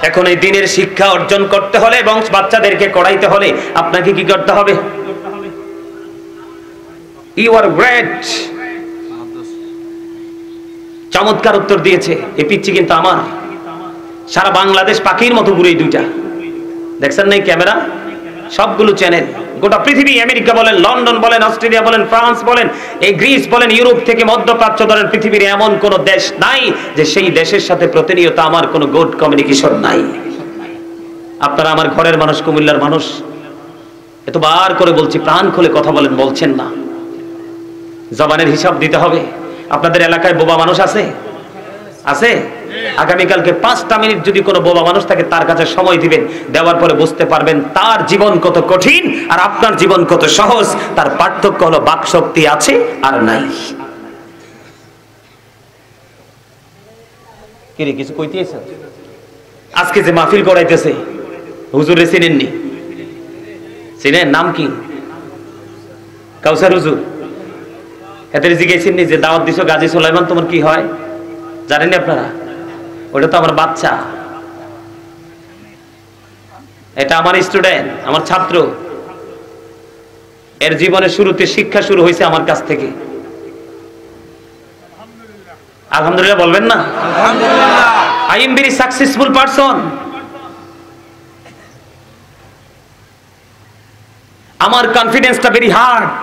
এখন এই দ্বীনের শিক্ষা অর্জন করতে হলে এবং বাচ্চাদেরকে করাইতে হলে আপনাকে কি করতে হবে? You are great. চমৎকার উত্তর দিয়েছে। এই পিচ্ছি কিন্তু আমার, সারা বাংলাদেশ পাখির মতো ঘুরে দুইটা, দেখছেন না ক্যামেরা, সবগুলো চ্যানেল, গোটা পৃথিবী, আমেরিকা বলেন, লন্ডন বলেন, অস্ট্রেলিয়া বলেন, ফ্রান্স বলেন, এই গ্রিস বলেন, ইউরোপ থেকে মধ্যপ্রাচ্য ধরেন, পৃথিবীর এমন কোন দেশ নাই যে সেই দেশের সাথে প্রতিনিয়ত আমার কোনো গুড কমিউনিকেশন নাই। আপনারা আমার ঘরের মানুষ, কুমিল্লার মানুষ, এতবার করে বলছি, প্রাণ খুলে কথা বলেন, বলছেন না। জবানের হিসাব দিতে হবে। আপনাদের এলাকায় বোবা মানুষ আছে? আছে? আগামীকালকে 5টা মিনিট যদি কোনো বোবা মানুষ থাকে, তার কাছে সময় দিবেন, দেওয়ার পরে বুঝতে পারবেন তার জীবন কত কঠিন আর আপনার জীবন কত সহজ। তার পার্থক্য হলো বাকশক্তি আছে আর নাই। কি রে, কিছু কইতেছ? আজকে যে মাহফিল করাইতেছে, হুজুরে চিনেননি? চিনেন? নাম কি? কাউসার হুজুর। এদের জিজ্ঞেসেন নি যে দাওয়াত দিছো গাজী সুলাইমান তোমার কি হয়, জানেন আপনারা? ওটা তো আমার বাচ্চা, এটা আমার স্টুডেন্ট, আমার ছাত্র। এর জীবনের শুরুতে শিক্ষা শুরু হয়েছে আমার কাছ থেকে। আলহামদুলিল্লাহ বলবেন না? আলহামদুলিল্লাহ। I am very successful person. আমার কনফিডেন্সটা ভেরি হার্ড।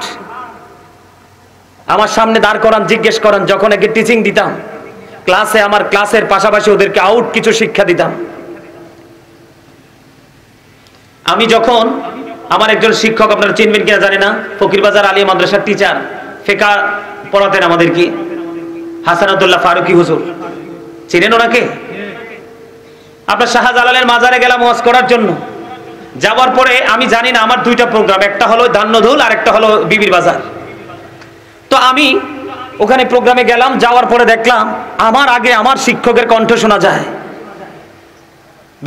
আমার সামনে দাঁড় করান, জিজ্ঞেস করান, যখন একে টিচিং দিতাম ক্লাসে, আমার ক্লাসের পাশাপাশি ওদেরকে আউট কিছু শিক্ষা দিতাম। আমি যখন আমার একজন শিক্ষক, আপনারা চিনবেন কিনা জানি না, ফকিরবাজার আলিয়া মাদ্রাসার টিচার, ফিকহ পড়াতেন আমাদেরকে, হাসানাতুল্লাহ ফারুকি হুজুর, চিনেন ওনাকে? আপনার শাহজালালের মাজারে গেলাম ওয়াজ করার জন্য। যাওয়ার পরে আমি জানি না, আমার দুইটা প্রোগ্রাম, একটা হলো ধান্যধুল আর একটা হলো বিবির বাজার। তো আমি ওখানে প্রোগ্রামে গেলাম, যাওয়ার পরে দেখলাম আমার আগে আমার শিক্ষকের কণ্ঠ শোনা যায়।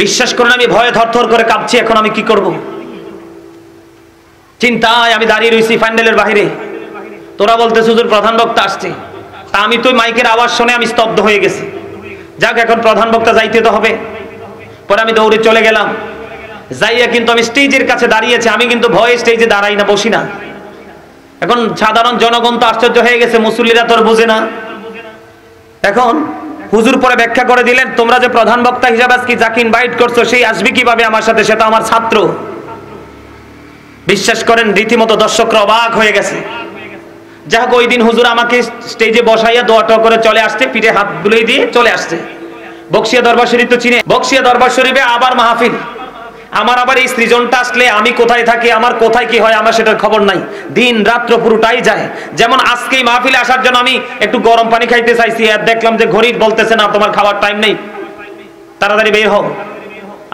বিশ্বাস করুন আমি ভয়ে থরথর করে কাঁপছি, এখন আমি কি করব চিন্তায় আমি দাঁড়িয়ে রয়েছি প্যান্ডেলের বাইরে। তোরা বলতে হুজুর প্রধান বক্তা আসছে, তা আমি তো মাইকের আওয়াজ শুনে আমি স্তব্ধ হয়ে গেছি। যাক, এখন প্রধান বক্তা যাইতে তো হবে। পরে আমি দৌড়ে চলে গেলাম, যাইয়া কিন্তু আমি স্টেজের কাছে দাঁড়িয়েছি। আমি কিন্তু ভয়ে স্টেজে দাঁড়াই না, বসি না। এখন সাধারণ জনগণ তো আশ্চর্য হয়ে গেছে, মুসল্লিরা তো আর বোঝে না। এখন হুজুর পরে ব্যাখ্যা করে দিলেন, তোমরা যে প্রধান বক্তা হিসাবে আজকে যাকে ইনভাইট করছো সেই আসবে কিভাবে আমার সাথে, সেটা আমার ছাত্র। বিশ্বাস করেন রীতিমতো দর্শকরা অবাক হয়ে গেছে। যাক, ওই দিন হুজুর আমাকে স্টেজে বসাইয়া দোয়াটা করে চলে আসছে, পিঠে হাত বুলিয়ে দিয়ে চলে আসছে। বক্সিয়া দরবার শরীফ তো চিনে, বক্সিয়া দরবার শরীফে আবার মাহফিল। আমার আবার এই সৃজনটা আসলে আমি কোথায় থাকি, আমার কোথায় কি হয়, আমার সেটার খবর নাই। দিন রাত্র পুরোটাই যায়। যেমন আজকে এই মাহফিলে আসার জন্য আমি একটু গরম পানি খাইতে চাইছি, আর দেখলাম যে ঘড়ি বলতেছে না তোমার খাওয়ার টাইম নেই, তাড়াতাড়ি বের হও।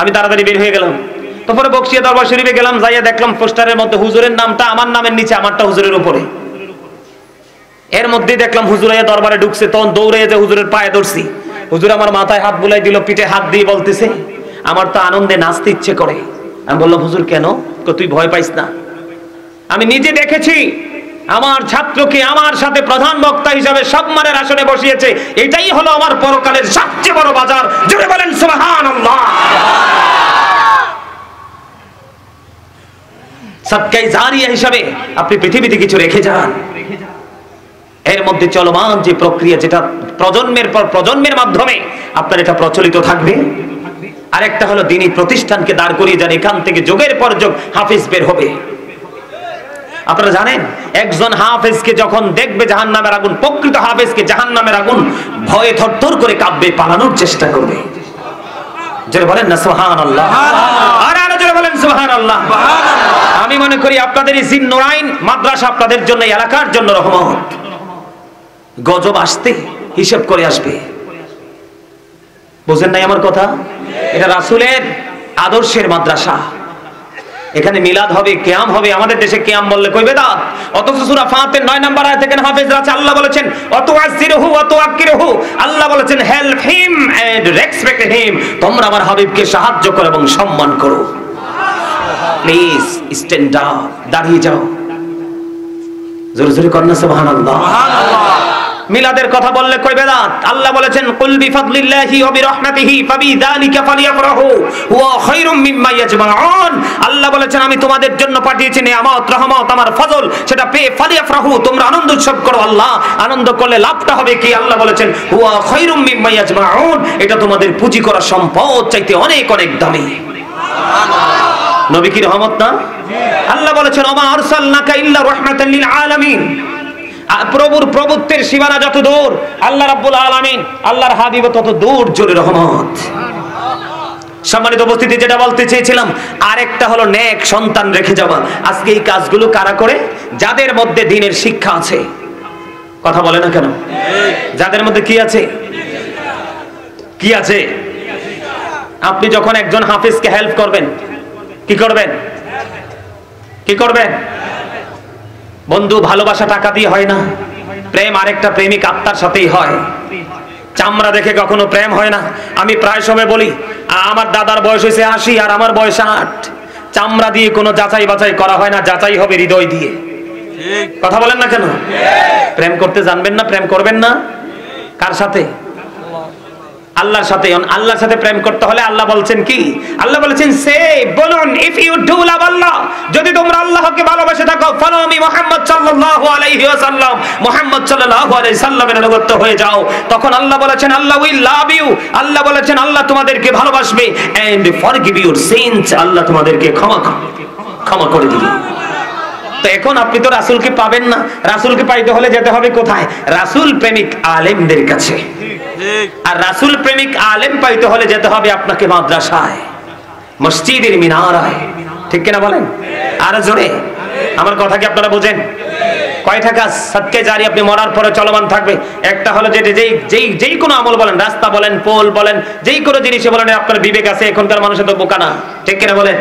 আমি তাড়াতাড়ি বের হয়ে গেলাম। তারপরে বক্সিয়া দরবার শরীফে গেলাম, যাইয়া দেখলাম পোস্টারের মধ্যে হুজুরের নামটা আমার নামের নিচে, আমারটা হুজুরের উপরে। এর মধ্যেই দেখলাম হুজুর দরবারে ঢুকছে, তখন দৌড়ে যে হুজুরের পায়ে ধরছি। হুজুর আমার মাথায় হাত বুলাই দিল, পিঠে হাত দিয়ে বলতেছে, আমার তো আনন্দে নাচতে ইচ্ছে করে। আমি বললাম হুজুর কেন? তুই ভয় পাইস না, আমি নিজে দেখেছি আমার ছাত্রকে আমার সাথে প্রধান বক্তা হিসাবে সম্মানের আসনে বসিয়েছে। এটাই হলো আমার পরকালের সবচেয়ে বড় বাজার। জোরে বলেন সুবহানাল্লাহ। সাদকায়ে জারিয়া হিসাবে আপনি পৃথিবীতে কিছু রেখে যান। এর মধ্যে চলমান যে প্রক্রিয়া, যেটা প্রজন্মের পর প্রজন্মের মাধ্যমে আপনার এটা প্রচলিত থাকবে। আরেকটা হলো দ্বীনি প্রতিষ্ঠানকে দাঁড় করিয়ে যান, এখান থেকে যুগের পর যুগ হাফেজ বের হবে। আপনারা জানেন একজন হাফেজকে যখন দেখবে জাহান্নামের আগুন, প্রকৃত হাফেজকে জাহান্নামের আগুন ভয়ে থরথর করে কাঁপবে, পালানোর চেষ্টা করবে। জোরে বলেন না সুবহানাল্লাহ। আর আরো জোরে বলেন সুবহানাল্লাহ। আমি মনে করি আপনাদের এই জিন নুরাইন মাদ্রাসা আপনাদের জন্য, এলাকার জন্য রহমত। গজব আসতে হিসাব করে আসবে, বুঝেন নাই আমার কথা? এটা রাসূলের আদর্শের মাদ্রাসা। এখানে মিলাদ হবে, কিয়াম হবে। আমাদের দেশে কিয়াম বললে কই বেদাত, অথচ সূরা ফাতির 9 নম্বর আয়াতে এখানে হাফেজরা আছে। আল্লাহ বলেছেন ওয়াতুআযিরুহু ওয়াতুআক্কিরুহু, আল্লাহ বলেছেন help him and respect him, তোমরা আমার হাবিবকে সাহায্য করো এবং সম্মান করো। প্লিজ স্ট্যান্ড আপ, দাঁড়িয়ে যাও। জোরে জোরে কর না সুবহানাল্লাহ। মিলাদের কথা বললে কই বেদাত। আল্লাহ বলেছেন কুল বিফাদলিল্লাহি ওয়া বিরহমাতিহি ফাবিযালিকা ফালইফরাহু হুয়া খায়রুম মিম্মা ইয়াজমাউন। আল্লাহ বলেছেন আমি তোমাদের জন্য পাঠিয়েছি নিয়ামত, রহমত, আমার ফজল, সেটা পেয়ে ফালইফরাহু, তোমরা আনন্দ উৎসব করো। আল্লাহ আনন্দ করলে লাভটা হবে কি? আল্লাহ বলেছেন হুয়া খায়রুম মিম্মা ইয়াজমাউন, এটা তোমাদের পুঁজি করা সম্পদ চাইতে অনেক অনেক দামি। সুবহানাল্লাহ। নবী কি রহমত না? আল্লাহ বলেছেন ওমা আরসালনাকা ইল্লা রাহমাতাল লিল আলামিন। প্রভুর প্রভুত্বের সীমানা যত দূর, আল্লাহ রাব্বুল আলামিন আল্লাহর হাবিব তত দূর, জোরে রহমত। সম্মানিত উপস্থিতি, যেটা বলতে চেয়েছিলাম আরেকটা হলো নেক সন্তান রেখে যাওয়া। আজকে এই কাজগুলো কারা করে? যাদের মধ্যে দ্বীনের শিক্ষা আছে। কথা বলে না কেন? যাদের মধ্যে কি আছে? কি আছে? আপনি যখন একজন হাফেজকে হেল্প করবেন, কি করবেন? কি করবেন? বন্ধু, ভালোবাসা টাকা দিয়ে হয় না, প্রেম আরেকটা প্রেমিক আত্মার সাথেই হয়। চামড়া দেখে কখনো প্রেম হয় না। আমি প্রায় সময় বলি আমার দাদার বয়স হয়েছে 80 আর আমার বয়স 8। চামড়া দিয়ে কোনো যাচাই বাছাই করা হয় না, যাচাই হবে হৃদয় দিয়ে। ঠিক কথা বলেন না কেন? প্রেম করতে জানবেন না, প্রেম করবেন না কার সাথে? আল্লাহর সাথে। আল্লাহর সাথে প্রেম করতে হলে আল্লাহ বলছেন কি? আল্লাহ বলেছেন সে বলুন ইফ ইউ ডু লাভ আল্লাহ, যদি তোমরা আল্লাহকে ভালোবেসে থাকো, ফলো মি মুহাম্মদ সাল্লাল্লাহু আলাইহি ওয়াসাল্লাম, মুহাম্মদ সাল্লাল্লাহু আলাইহি সাল্লামের অনুগত হয়ে যাও। তখন আল্লাহ বলেছেন আল্লাহ উইল লাভ ইউ, আল্লাহ বলেছেন আল্লাহ তোমাদেরকে ভালোবাসবে, এন্ড ফরগিভ ইউর সিনস, আল্লাহ তোমাদেরকে ক্ষমা করে দিবে। তো এখন আপনি তো রাসূলকে পাবেন না, রাসূলকে পাইতে হলে যেতে হবে কোথায়? রাসূল প্রেমিক আলেমদের কাছে। ঠিক আর রাসূল প্রেমিক আলেম পাইতে হলে যেতে হবে আপনাকে মাদ্রাসায়, মসজিদের মিনারায়। ঠিক কিনা বলেন? আর জোরে আমার কথা কি আপনারা বোঝেন? কয়টা কাজ সদকে জারি আপনি মরার পরে চলমান থাকবে? একটা হলো যে যেই কোনো আমল বলেন, রাস্তা বলেন, পোল বলেন, যেই কোনো জিনিসে বলেন আপনার বিবেক আছে, এখনকার মানুষের তো বোকা না। ঠিক কিনা বলেন?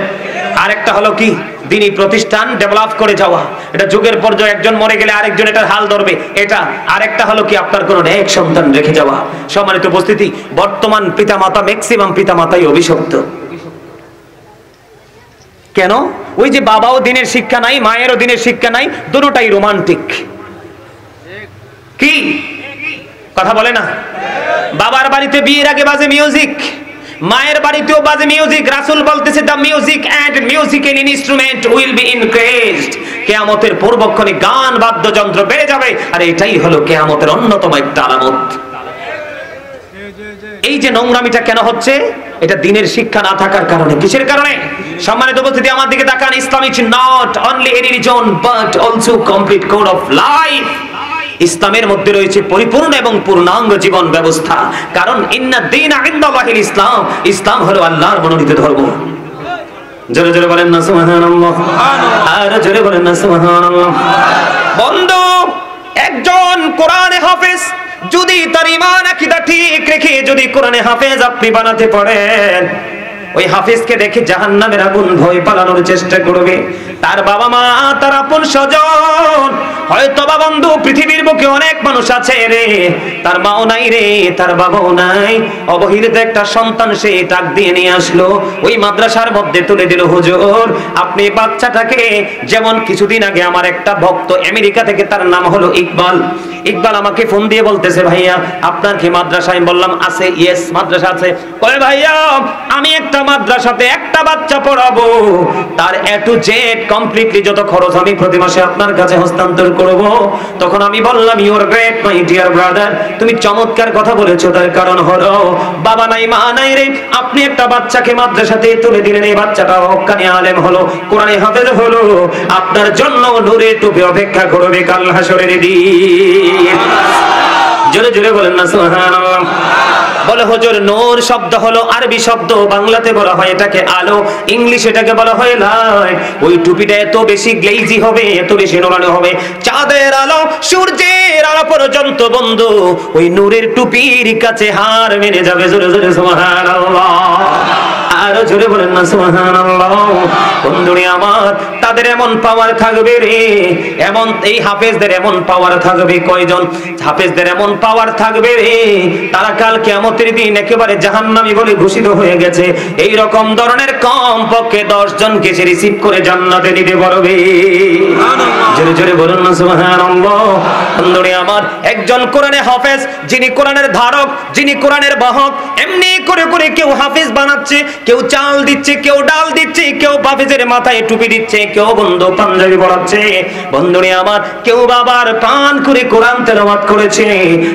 আরেকটা হলো কি? দিনী প্রতিষ্ঠান ডেভেলপ করে যাওয়া। এটা যুগের পর্যায়ে একজন মরে গেলে আরেকজন এটার হাল ধরবে, এটা। আরেকটা হলো কি? আপনার কোনো নেক সন্তান রেখে যাওয়া। সম্মানিত উপস্থিতি, বর্তমান পিতামাতা, ম্যাক্সিমাম পিতামাতাই অভিশপ্ত। কেন? ওই যে বাবাও দিনের শিক্ষা নাই, মায়েরও দিনের শিক্ষা নাই, দুটোটাই রোমান্টিক। কি কথা বলে না? বাবার বাড়িতে বিয়ের আগে বাজে মিউজিক, মায়ের বাড়িতেও বাজে মিউজিক। রাসূল বলতেছে the music and musical instrument will be increased, কিয়ামতের পূর্বক্ষণে গান বাদ্যযন্ত্র বেড়ে যাবে। আর এটাই হলো কিয়ামতের অন্যতম একটা আলামত। এই যে নোংরামিটা কেন হচ্ছে? এটা দ্বীনের শিক্ষা না থাকার কারণে। কিসের কারণে? সম্মানিত উপস্থিতি, আমার দিকে তাকান। Islam is not only a religion but also complete code of life. ইসলামের মধ্যে রয়েছে পরিপূর্ণ এবং পূর্ণাঙ্গ জীবন ব্যবস্থা। কারণ ইন্না দীনা ইনদাল্লাহিল ইসলাম, ইসলাম হলো আল্লাহর মনোনীত ধর্ম। জোরে জোরে বলেন না সুবহানাল্লাহ, আর জোরে বলেন না সুবহানাল্লাহ। বন্ধু, একজন কোরআনে হাফেজ যদি তার ঈমান আকীদা ঠিক রেখে যদি কোরআনে হাফেজ আপনি বানাতে পারেন, ওই হাফেজকে দেখে জাহান্নামের আগুন ভয় পালানোর চেষ্টা করবে। তার বাবা মা, তার আপন স্বজন, হয়তো বা বন্ধু পৃথিবীর বুকে অনেক মানুষ আছে রে, তার মাও নাই রে, তার বাবাও নাই, অবহেলিত একটা সন্তান সে ডাক দিয়ে নিয়ে আসলো, ওই মাদ্রাসার মধ্যে তুলে দিল। হুজুর, আপনি বাচ্চাটাকে, যেমন কিছুদিন আগে আমার একটা ভক্ত আমেরিকা থেকে, তার নাম হলো ইকবাল, ইকবাল আমাকে ফোন দিয়ে বলতেছে ভাইয়া আপনার কি মাদ্রাসা? আমি বললাম আছে। ইয়েস, মাদ্রাসা আছে। কয় ভাইয়া আমি একটা মাদ্রাসাতে একটা বাচ্চা পড়াবো, তার এ টু জেড কমপ্লিটলি যত খরচ আমি প্রতি মাসে আপনার কাছে হস্তান্তর করব। তখন আমি বললাম your great my dear brother, তুমি চমৎকার কথা বলেছো। তার কারণ হলো বাবা নাই মা নাই রে, আপনি একটা বাচ্চাকে মাদ্রাসাতে তুলে দিলেন, এই বাচ্চাটা হক্কানি আলেম হলো, কোরআনে হাফেজ হলো, আপনার জন্য নূরে টুপি অপেক্ষা করবে কাল হাসরের দিন। জোরে জোরে বলেন না সুবহানাল্লাহ। বলে হুজুর নূর শব্দ হলো আরবি শব্দ, বাংলাতে বলা হয় এটাকে আলো, ইংলিশ এটাকে বলা হয় লাইট। ওই টুপিটা এত বেশি গ্লেজি হবে, এত বেশি নোরানো হবে, চাঁদের আলো সূর্যের আলো পর্যন্ত বন্ধু ওই নূরের টুপির কাছে হার মেনে যাবে। জোরে জোরে সুবহানাল্লাহ, আরো জোরে বলেন না সুবহানাল্লাহ। বন্ধুরে আমার, তাদের এমন পাওয়ার থাকবে রে, এমন এই হাফেজদের এমন পাওয়ার থাকবে। কয়জন হাফেজদের এমন পাওয়ার থাকবে রে, তারা কাল কিয়ামতের দিন একেবারে জাহান্নামী বলে ঘোষিত হয়ে গেছে। এই রকম ধরনের কম পক্ষে 10 জনকে সে রিসিভ করে জান্নাতে নিতে পারবে। জোরে জোরে বলুন না সুবহানাল্লাহ। বন্ধুরে আমার, একজন কোরআনে হাফেজ, যিনি কোরআনের ধারক, যিনি কোরআনের বাহক, এমনি করে করে কেউ হাফেজ বানাচ্ছে, কেউ চাল দিচ্ছে, কেউ ডাল দিচ্ছে, কেউ হাফেজের মাথায় টুপি দিচ্ছে, কেউ বন্ধু পাঞ্জাবি পরাচ্ছে। বন্ধুরে আমার, কেউ বাবার পান করে কোরআন তেলাওয়াত করেছে।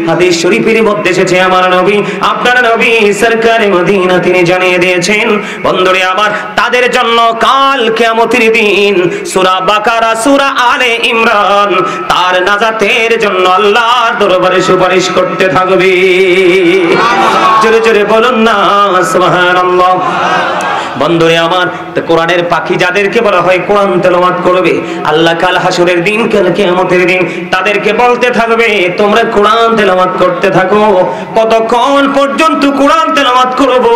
হাদিস শরীফের মধ্যে এসেছে আমার নবী, আপনার নবী সরকারে মদিনা তিনি জানিয়ে দিয়েছেন বন্ধুরে আমার, তাদের জন্য কাল কিয়ামতের দিন সূরা বাকারা, সূরা আলে ইমরান তার নাজাতের জন্য আল্লাহর দরবারে সুপারিশ করতে থাকবে। জোরে জোরে বলুন না সুবহানাল্লাহ। বন্ধুরে আমার, কোরআনের পাখি যাদেরকে বলা হয় কোরআন তেলাওয়াত করবে, আল্লাহ কাল হাসরের দিন, কাল কিয়ামতের দিন তাদেরকে বলতে থাকবে তোমরা কোরআন তেলাওয়াত করতে থাকো। কতক্ষণ পর্যন্ত কোরআন তেলাওয়াত করব?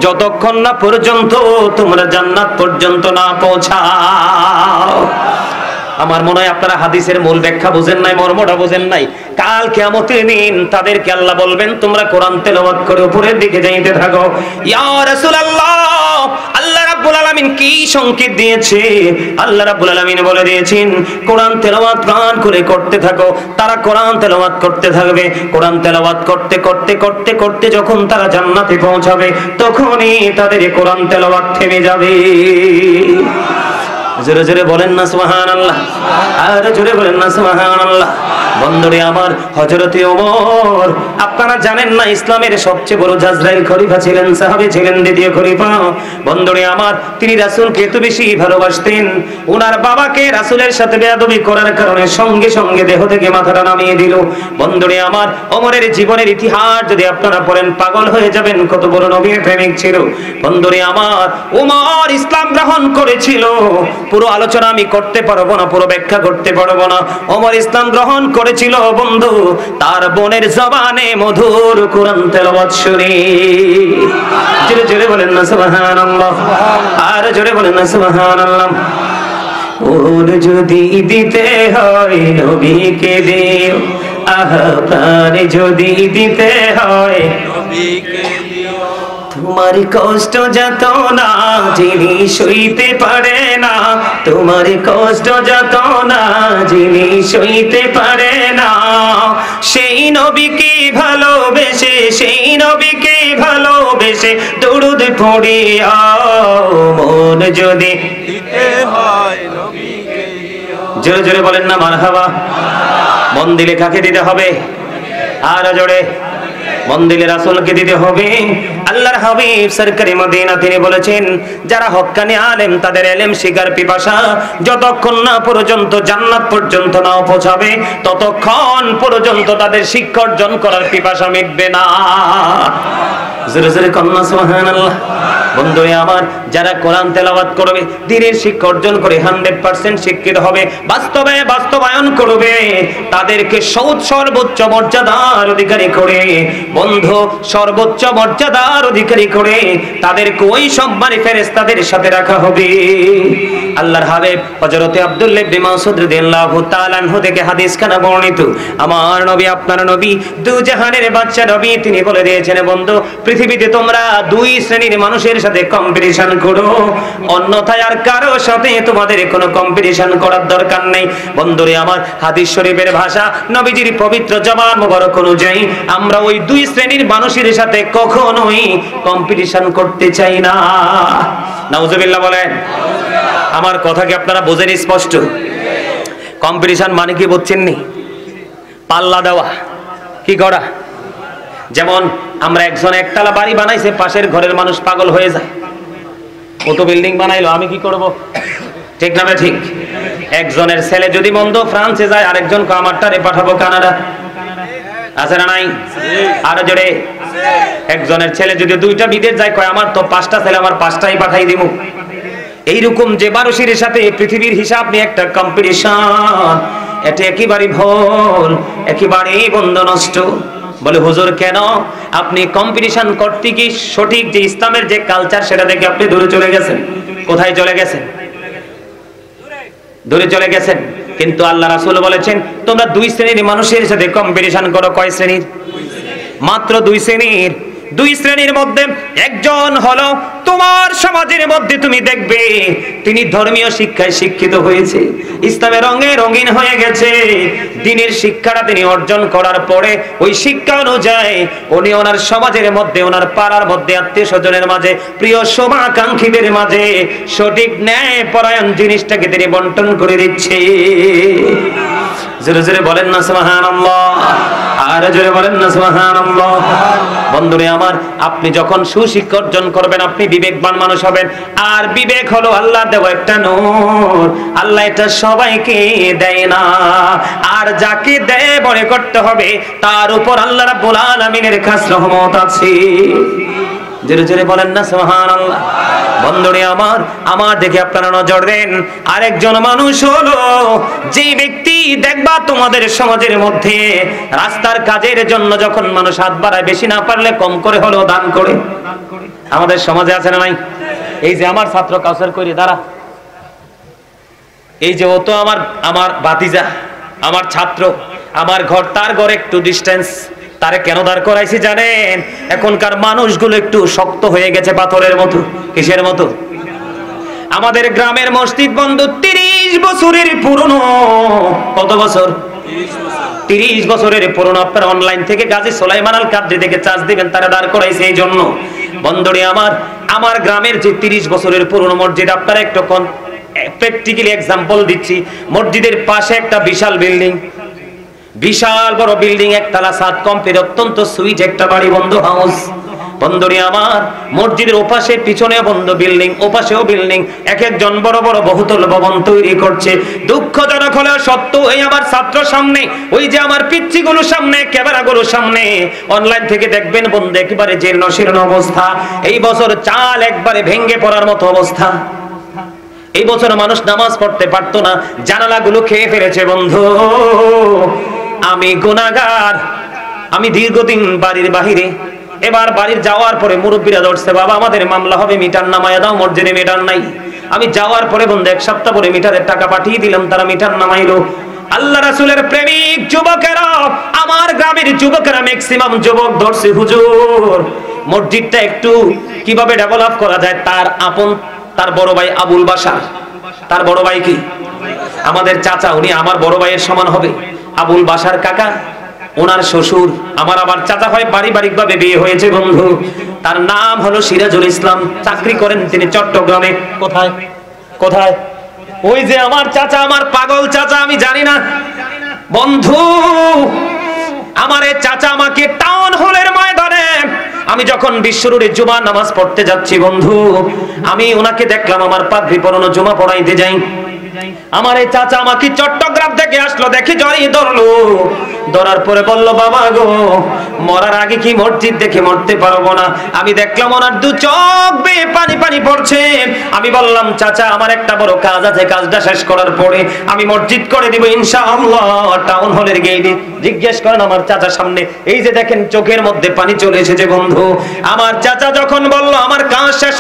যতক্ষণ না পর্যন্ত তোমরা জান্নাত পর্যন্ত না পৌঁছাও। আমার মনে হয় আপনারা হাদিসের মূল ব্যাখ্যা বুঝেন নাই, মর্মটা বুঝেন নাই। কাল কিয়ামতের দিন তাদেরকে আল্লাহ বলবেন তোমরা কোরআন তেলাওয়াত করে উপরের দিকে যাইতে থাকো। ইয়া রাসূলুল্লাহ, আল্লাহ রাব্বুল আলামিন কি সংকেত দিয়েছে? আল্লাহ রাব্বুল আলামিন বলে দিয়েছেন কোরআন তেলাওয়াত গান করে করতে থাকো। তারা কোরআন তেলাওয়াত করতে থাকবে। কোরআন তেলাওয়াত করতে করতে করতে করতে যখন তারা জান্নাতে পৌঁছাবে তখনই তাদের কোরআন তেলাওয়াত থেমে যাবে। জোরে জোরে বলেন না সুবহানাল্লাহ, আর জোরে বলেন না সুবহানাল্লাহ। বন্ধুরে আমার, হযরতে ওমর, আপনারা জানেন না ইসলামের সবচেয়ে বড় জাজরাইল খলিফা ছিলেন, সাহাবী ছিলেন, দ্বিতীয় খলিফা। বন্ধুরে আমার, তিনি রাসূলকে এত বেশি ভালোবাসতেন, ওনার বাবাকে রাসূলের সাথে বেয়াদবি করার কারণে সঙ্গে সঙ্গে দেহ থেকে মাথাটা নামিয়ে দিল। বন্ধুরে আমার, ওমরের জীবনের ইতিহাস যদি আপনারা পড়েন পাগল হয়ে যাবেন, কত বড় নবীর প্রেমিক ছিল। বন্ধুরে আমার, ওমর ইসলাম গ্রহণ করেছিল। পুরো আলোচনা আমি করতে পারবো না, পুরো ব্যাখ্যা করতে পারবো না। ওমর ইসলাম গ্রহণ করেছিল বন্ধু তার বোনের জবানে মধুর কোরআন তেলাওয়াত শুনে। জোরে জোরে বলেন না সুবহানাল্লাহ, আর জোরে বলেন না সুবহানাল্লাহ। ওর যদি দিতে হয় নবীকে দিও, আহা প্রাণ যদি দিতে হয় নবীকে দিও। তোমার কষ্ট যত না যিনি সইতে পারে না, তোমার কষ্ট যত না যিনি সইতে পারে না, সেই নবীকে ভালোবেসে, সেই নবীকে ভালোবেসে দরুদ পড়িয়া মন যদি দিতে হয় নবীকে দিও। জোরে জোরে বলেন না মারহাবা। মন দিলে কাকে দিতে হবে? আর জোরে মন দিলে রাসূলকে দিতে হবে। আল্লাহর হাবিব সরকারি মদিনা তিনি বলেছেন যারা হক্কানি আলেম তাদের ইলম শিখার পিপাসা যতক্ষণ না পর্যন্ত জান্নাত পর্যন্ত না পৌঁছাবে ততক্ষণ পর্যন্ত তাদের শিক্ষা অর্জন করার পিপাসা মিটবে না। জোরে জোরে কন্যা সুবহানাল্লাহ। বন্ধুরা আমার, যারা কোরআন তেলাওয়াত করবে, দ্বীনের শিক্ষা অর্জন করে 100% শিক্ষিত হবে, বাস্তবে বাস্তবায়ন করবে, তাদেরকে সর্বোচ্চ মর্যাদার অধিকারী করে, বন্ধু সর্বোচ্চ মর্যাদার অধিকারী করে তাদেরকে ওই সম্মানী ফেরেশতাদের সাথে রাখা হবে। আল্লাহর হাবিব হযরতে আব্দুল্লাহ ইবনে মাসউদ রাদিয়াল্লাহু তাআলা আনহু থেকে হাদিস খানা বর্ণিত, আমার নবী আপনার নবী দু জাহানের বাদশা নবী তিনি বলে দিয়েছেন বন্ধু পৃথিবীতে তোমরা দুই শ্রেণীর মানুষের সাথে কম্পিটিশন করো, অন্যথায় আর কারো সাথে তোমাদের কোনো কম্পিটিশন করার দরকার নেই। বন্ধুরে আমার, হাদিস শরীফের ভাষা নবীজির পবিত্র জবান মোবারক অনুযায়ী আমরা ওই দুই শ্রেণীর মানুষের সাথে কখনোই কম্পিটিশন করতে চাই না। নাউজুবিল্লাহ বলেন। আমার কথা কি আপনারা বোঝেন স্পষ্ট? কম্পিটিশন মানে কি বুঝছেন নি? পাল্লা দেওয়া, কি করা? যেমন আমরা একজন একতলা বাড়ি বানাইছে, পাশের ঘরের মানুষ পাগল হয়ে যায়, কত বিল্ডিং বানাইলো, আমি কি করব? ঠিক না ঠিক? একজনের ছেলে যদি মন্দ ফ্রান্সে যায়, আরেকজনকে আমারটারে পাঠাবো কানাডা, আছে না নাই? আর জোরে, একজনের ছেলে যদি দুইটা বিদেশ যায়, কয় আমার তো 5টা ছেলে, আমার 5টাই পাঠাই দিব। এইরকম যে মানুষের সাথে পৃথিবীর হিসাব নিয়ে একটা কম্পিটিশন, এটা একেবারেই ভুল, একেবারেই বন্ধ নষ্ট। বলে হুজুর কেন? আপনি কম্পিটিশন করতে কি সঠিক যে ইসলামের যে কালচার সেটা থেকে আপনি দূরে চলে গেছেন। কোথায় চলে গেছেন? দূরে চলে গেছেন। কিন্তু আল্লাহ রাসূল বলেছেন তোমরা দুই শ্রেণীর মানুষের সাথে কম্পিটিশন করো। কয় শ্রেণীর? মাত্র দুই শ্রেণীর। দুই শ্রেণীর মধ্যে একজন হলো তোমার সমাজের মধ্যে তুমি দেখবে তিনি ধর্মীয় শিক্ষায় শিক্ষিত হয়েছে, ইসলামের রঙে রঙিন হয়ে গেছে, দ্বীনের শিক্ষাটা তিনি অর্জন করার পরে ওই শিক্ষা অনুযায়ী উনি ওনার সমাজের মধ্যে, ওনার পাড়ার মধ্যে, আত্মীয় স্বজনের মাঝে, প্রিয় শুভাকাঙ্ক্ষীদের মাঝে সঠিক ন্যায় পরায়ণ জিনিসটাকে তিনি বন্টন করে দিচ্ছে। জোরে জোরে বলেন না সুবহানাল্লাহ, আর জোরে বলেন না সুবহানাল্লাহ। বন্ধুরে আমার, আপনি যখন সুশিক্ষা অর্জন করবেন আপনি বিবেকবান মানুষ হবেন। আর বিবেক হলো আল্লাহ দেওয়া একটা নূর, আল্লাহ এটা সবাইকে দেয় না। আর যাকে দেয় মনে করতে হবে তার উপর আল্লাহ রাব্বুল আলামিনের খাস রহমত আছে। জোরে জোরে বলেন না সুবহানাল্লাহ। বন্ধুরে আমার, আমার দেখে আপনারা নজর দেন, আরেকজন মানুষ হলো যে ব্যক্তি দেখবা তোমাদের সমাজের মধ্যে রাস্তার কাজের জন্য যখন মানুষ হাত বাড়ায়, বেশি না পারলে কম করে হলেও দান করে। আমাদের সমাজে আছে না নাই? এই যে আমার ছাত্র কাউসার কইরে দাঁড়া, এই যে ও তো আমার ভাতিজা, আমার ছাত্র, আমার ঘর তার ঘর একটু ডিস্টেন্স, তারে কেন দাঁড় করাইছি জানেন? এখনকার মানুষগুলো একটু শক্ত হয়ে গেছে পাথরের মতো। কিসের মতো? আমাদের গ্রামের মসজিদ বন্ধু 30 বছরের পুরনো। কত বছর? 30 বছরের পুরনো। আপনারা অনলাইন থেকে গাজী সুলাইমান আল কাদরি থেকে চার্জ দিবেন, তারা দাঁড় করাইছে এই জন্য। বন্ধুরে আমার গ্রামের যে 30 বছরের পুরনো মসজিদ, আপনারা একটু প্র্যাকটিক্যালি এক্সাম্পল দিচ্ছি। মসজিদের পাশে একটা বিশাল বিল্ডিং, বিশাল বড় বিল্ডিং, একতলা ছাদ কমপ্লিট, অত্যন্ত সুইট একটা বাড়ি, বন্ধু হাউস। বন্ধুরে আমার মসজিদের ওপাশে পিছনেও বন্ধ বিল্ডিং, ওপাশেও বিল্ডিং, এক একজন বড় বড় বহুতল ভবন তৈরি করছে। দুঃখজনক হলেও সত্য, এই আমার ছাত্র সামনে, ওই যে আমার পিচ্চিগুলো সামনে, ক্যামেরাগুলো সামনে, অনলাইন থেকে দেখবেন বন্ধু একেবারে জীর্ণ শীর্ণ অবস্থা। এই বছর চাল একবারে ভেঙে পড়ার মতো অবস্থা। এই বছর মানুষ নামাজ পড়তে পারতো না, জানালাগুলো খেয়ে ফেলেছে বন্ধু। আমি গুনাহগার, আমি দীর্ঘদিন বাড়ির বাহিরে। এবার বাড়ির যাওয়ার পরে মুরব্বীরা ধরছে, বাবা আমাদের মামলা হবে, মিটার নামায়া দাও, মসজিদে মিটার নাই। আমি যাওয়ার পরে বন্ধু 1 সপ্তাহ পরে মিটারের টাকা পাঠিয়ে দিলাম, তারা মিটার নামাইলো। আল্লাহ রাসূলের প্রেমিক যুবকেরা, আমার গ্রামের যুবকেরা ম্যাক্সিমাম যুবক ধরছে, হুজুর মসজিদটা একটু কিভাবে ডেভেলপ করা যায়। তার বড় ভাই আবুল বাশার, তার বড় ভাই কি আমাদের চাচা, উনি আমার বড় ভাইয়ের সমান হবে। আবুল বাশার কাকা, ওনার শ্বশুর আমার আবার চাচা হয়, পারিবারিক ভাবে বিয়ে হয়েছে বন্ধু। তার নাম হলো সিরাজুল ইসলাম, চাকরি করেন তিনি চট্টগ্রামে। কোথায় কোথায়? ওই যে আমার চাচা, আমার পাগল চাচা, আমি জানি না বন্ধু। আমার এই চাচা আমাকে টাউন হলের ময়দানে, আমি যখন বিশ্বরুরে জুমা নামাজ পড়তে যাচ্ছি বন্ধু, আমি ওনাকে দেখলাম, আমার পাগড়ি পরানো জুমা পড়াইতে যাই। আমার এই চাচা আমাকে চট্টগ্রাম থেকে আসলো, দেখি জড়িয়ে ধরলো, ধরার পরে বলল, বাবা গো মরার আগে কি মসজিদ দেখে মরতে পারবো না? আমি দেখলাম ওনার 2 চোখ বেয়ে পানি পানি পড়ছে। আমি বললাম, চাচা আমার একটা বড় কাজ আছে, কাজটা শেষ করার পরে আমি মসজিদ করে দিব ইনশাআল্লাহ। টাউন হলের গেটে জিজ্ঞেস করেন আমার চাচার সামনে, এই যে দেখেন চোখের মধ্যে পানি চলে এসেছে বন্ধু। আমার চাচা যখন বলল আমার কাজ শেষ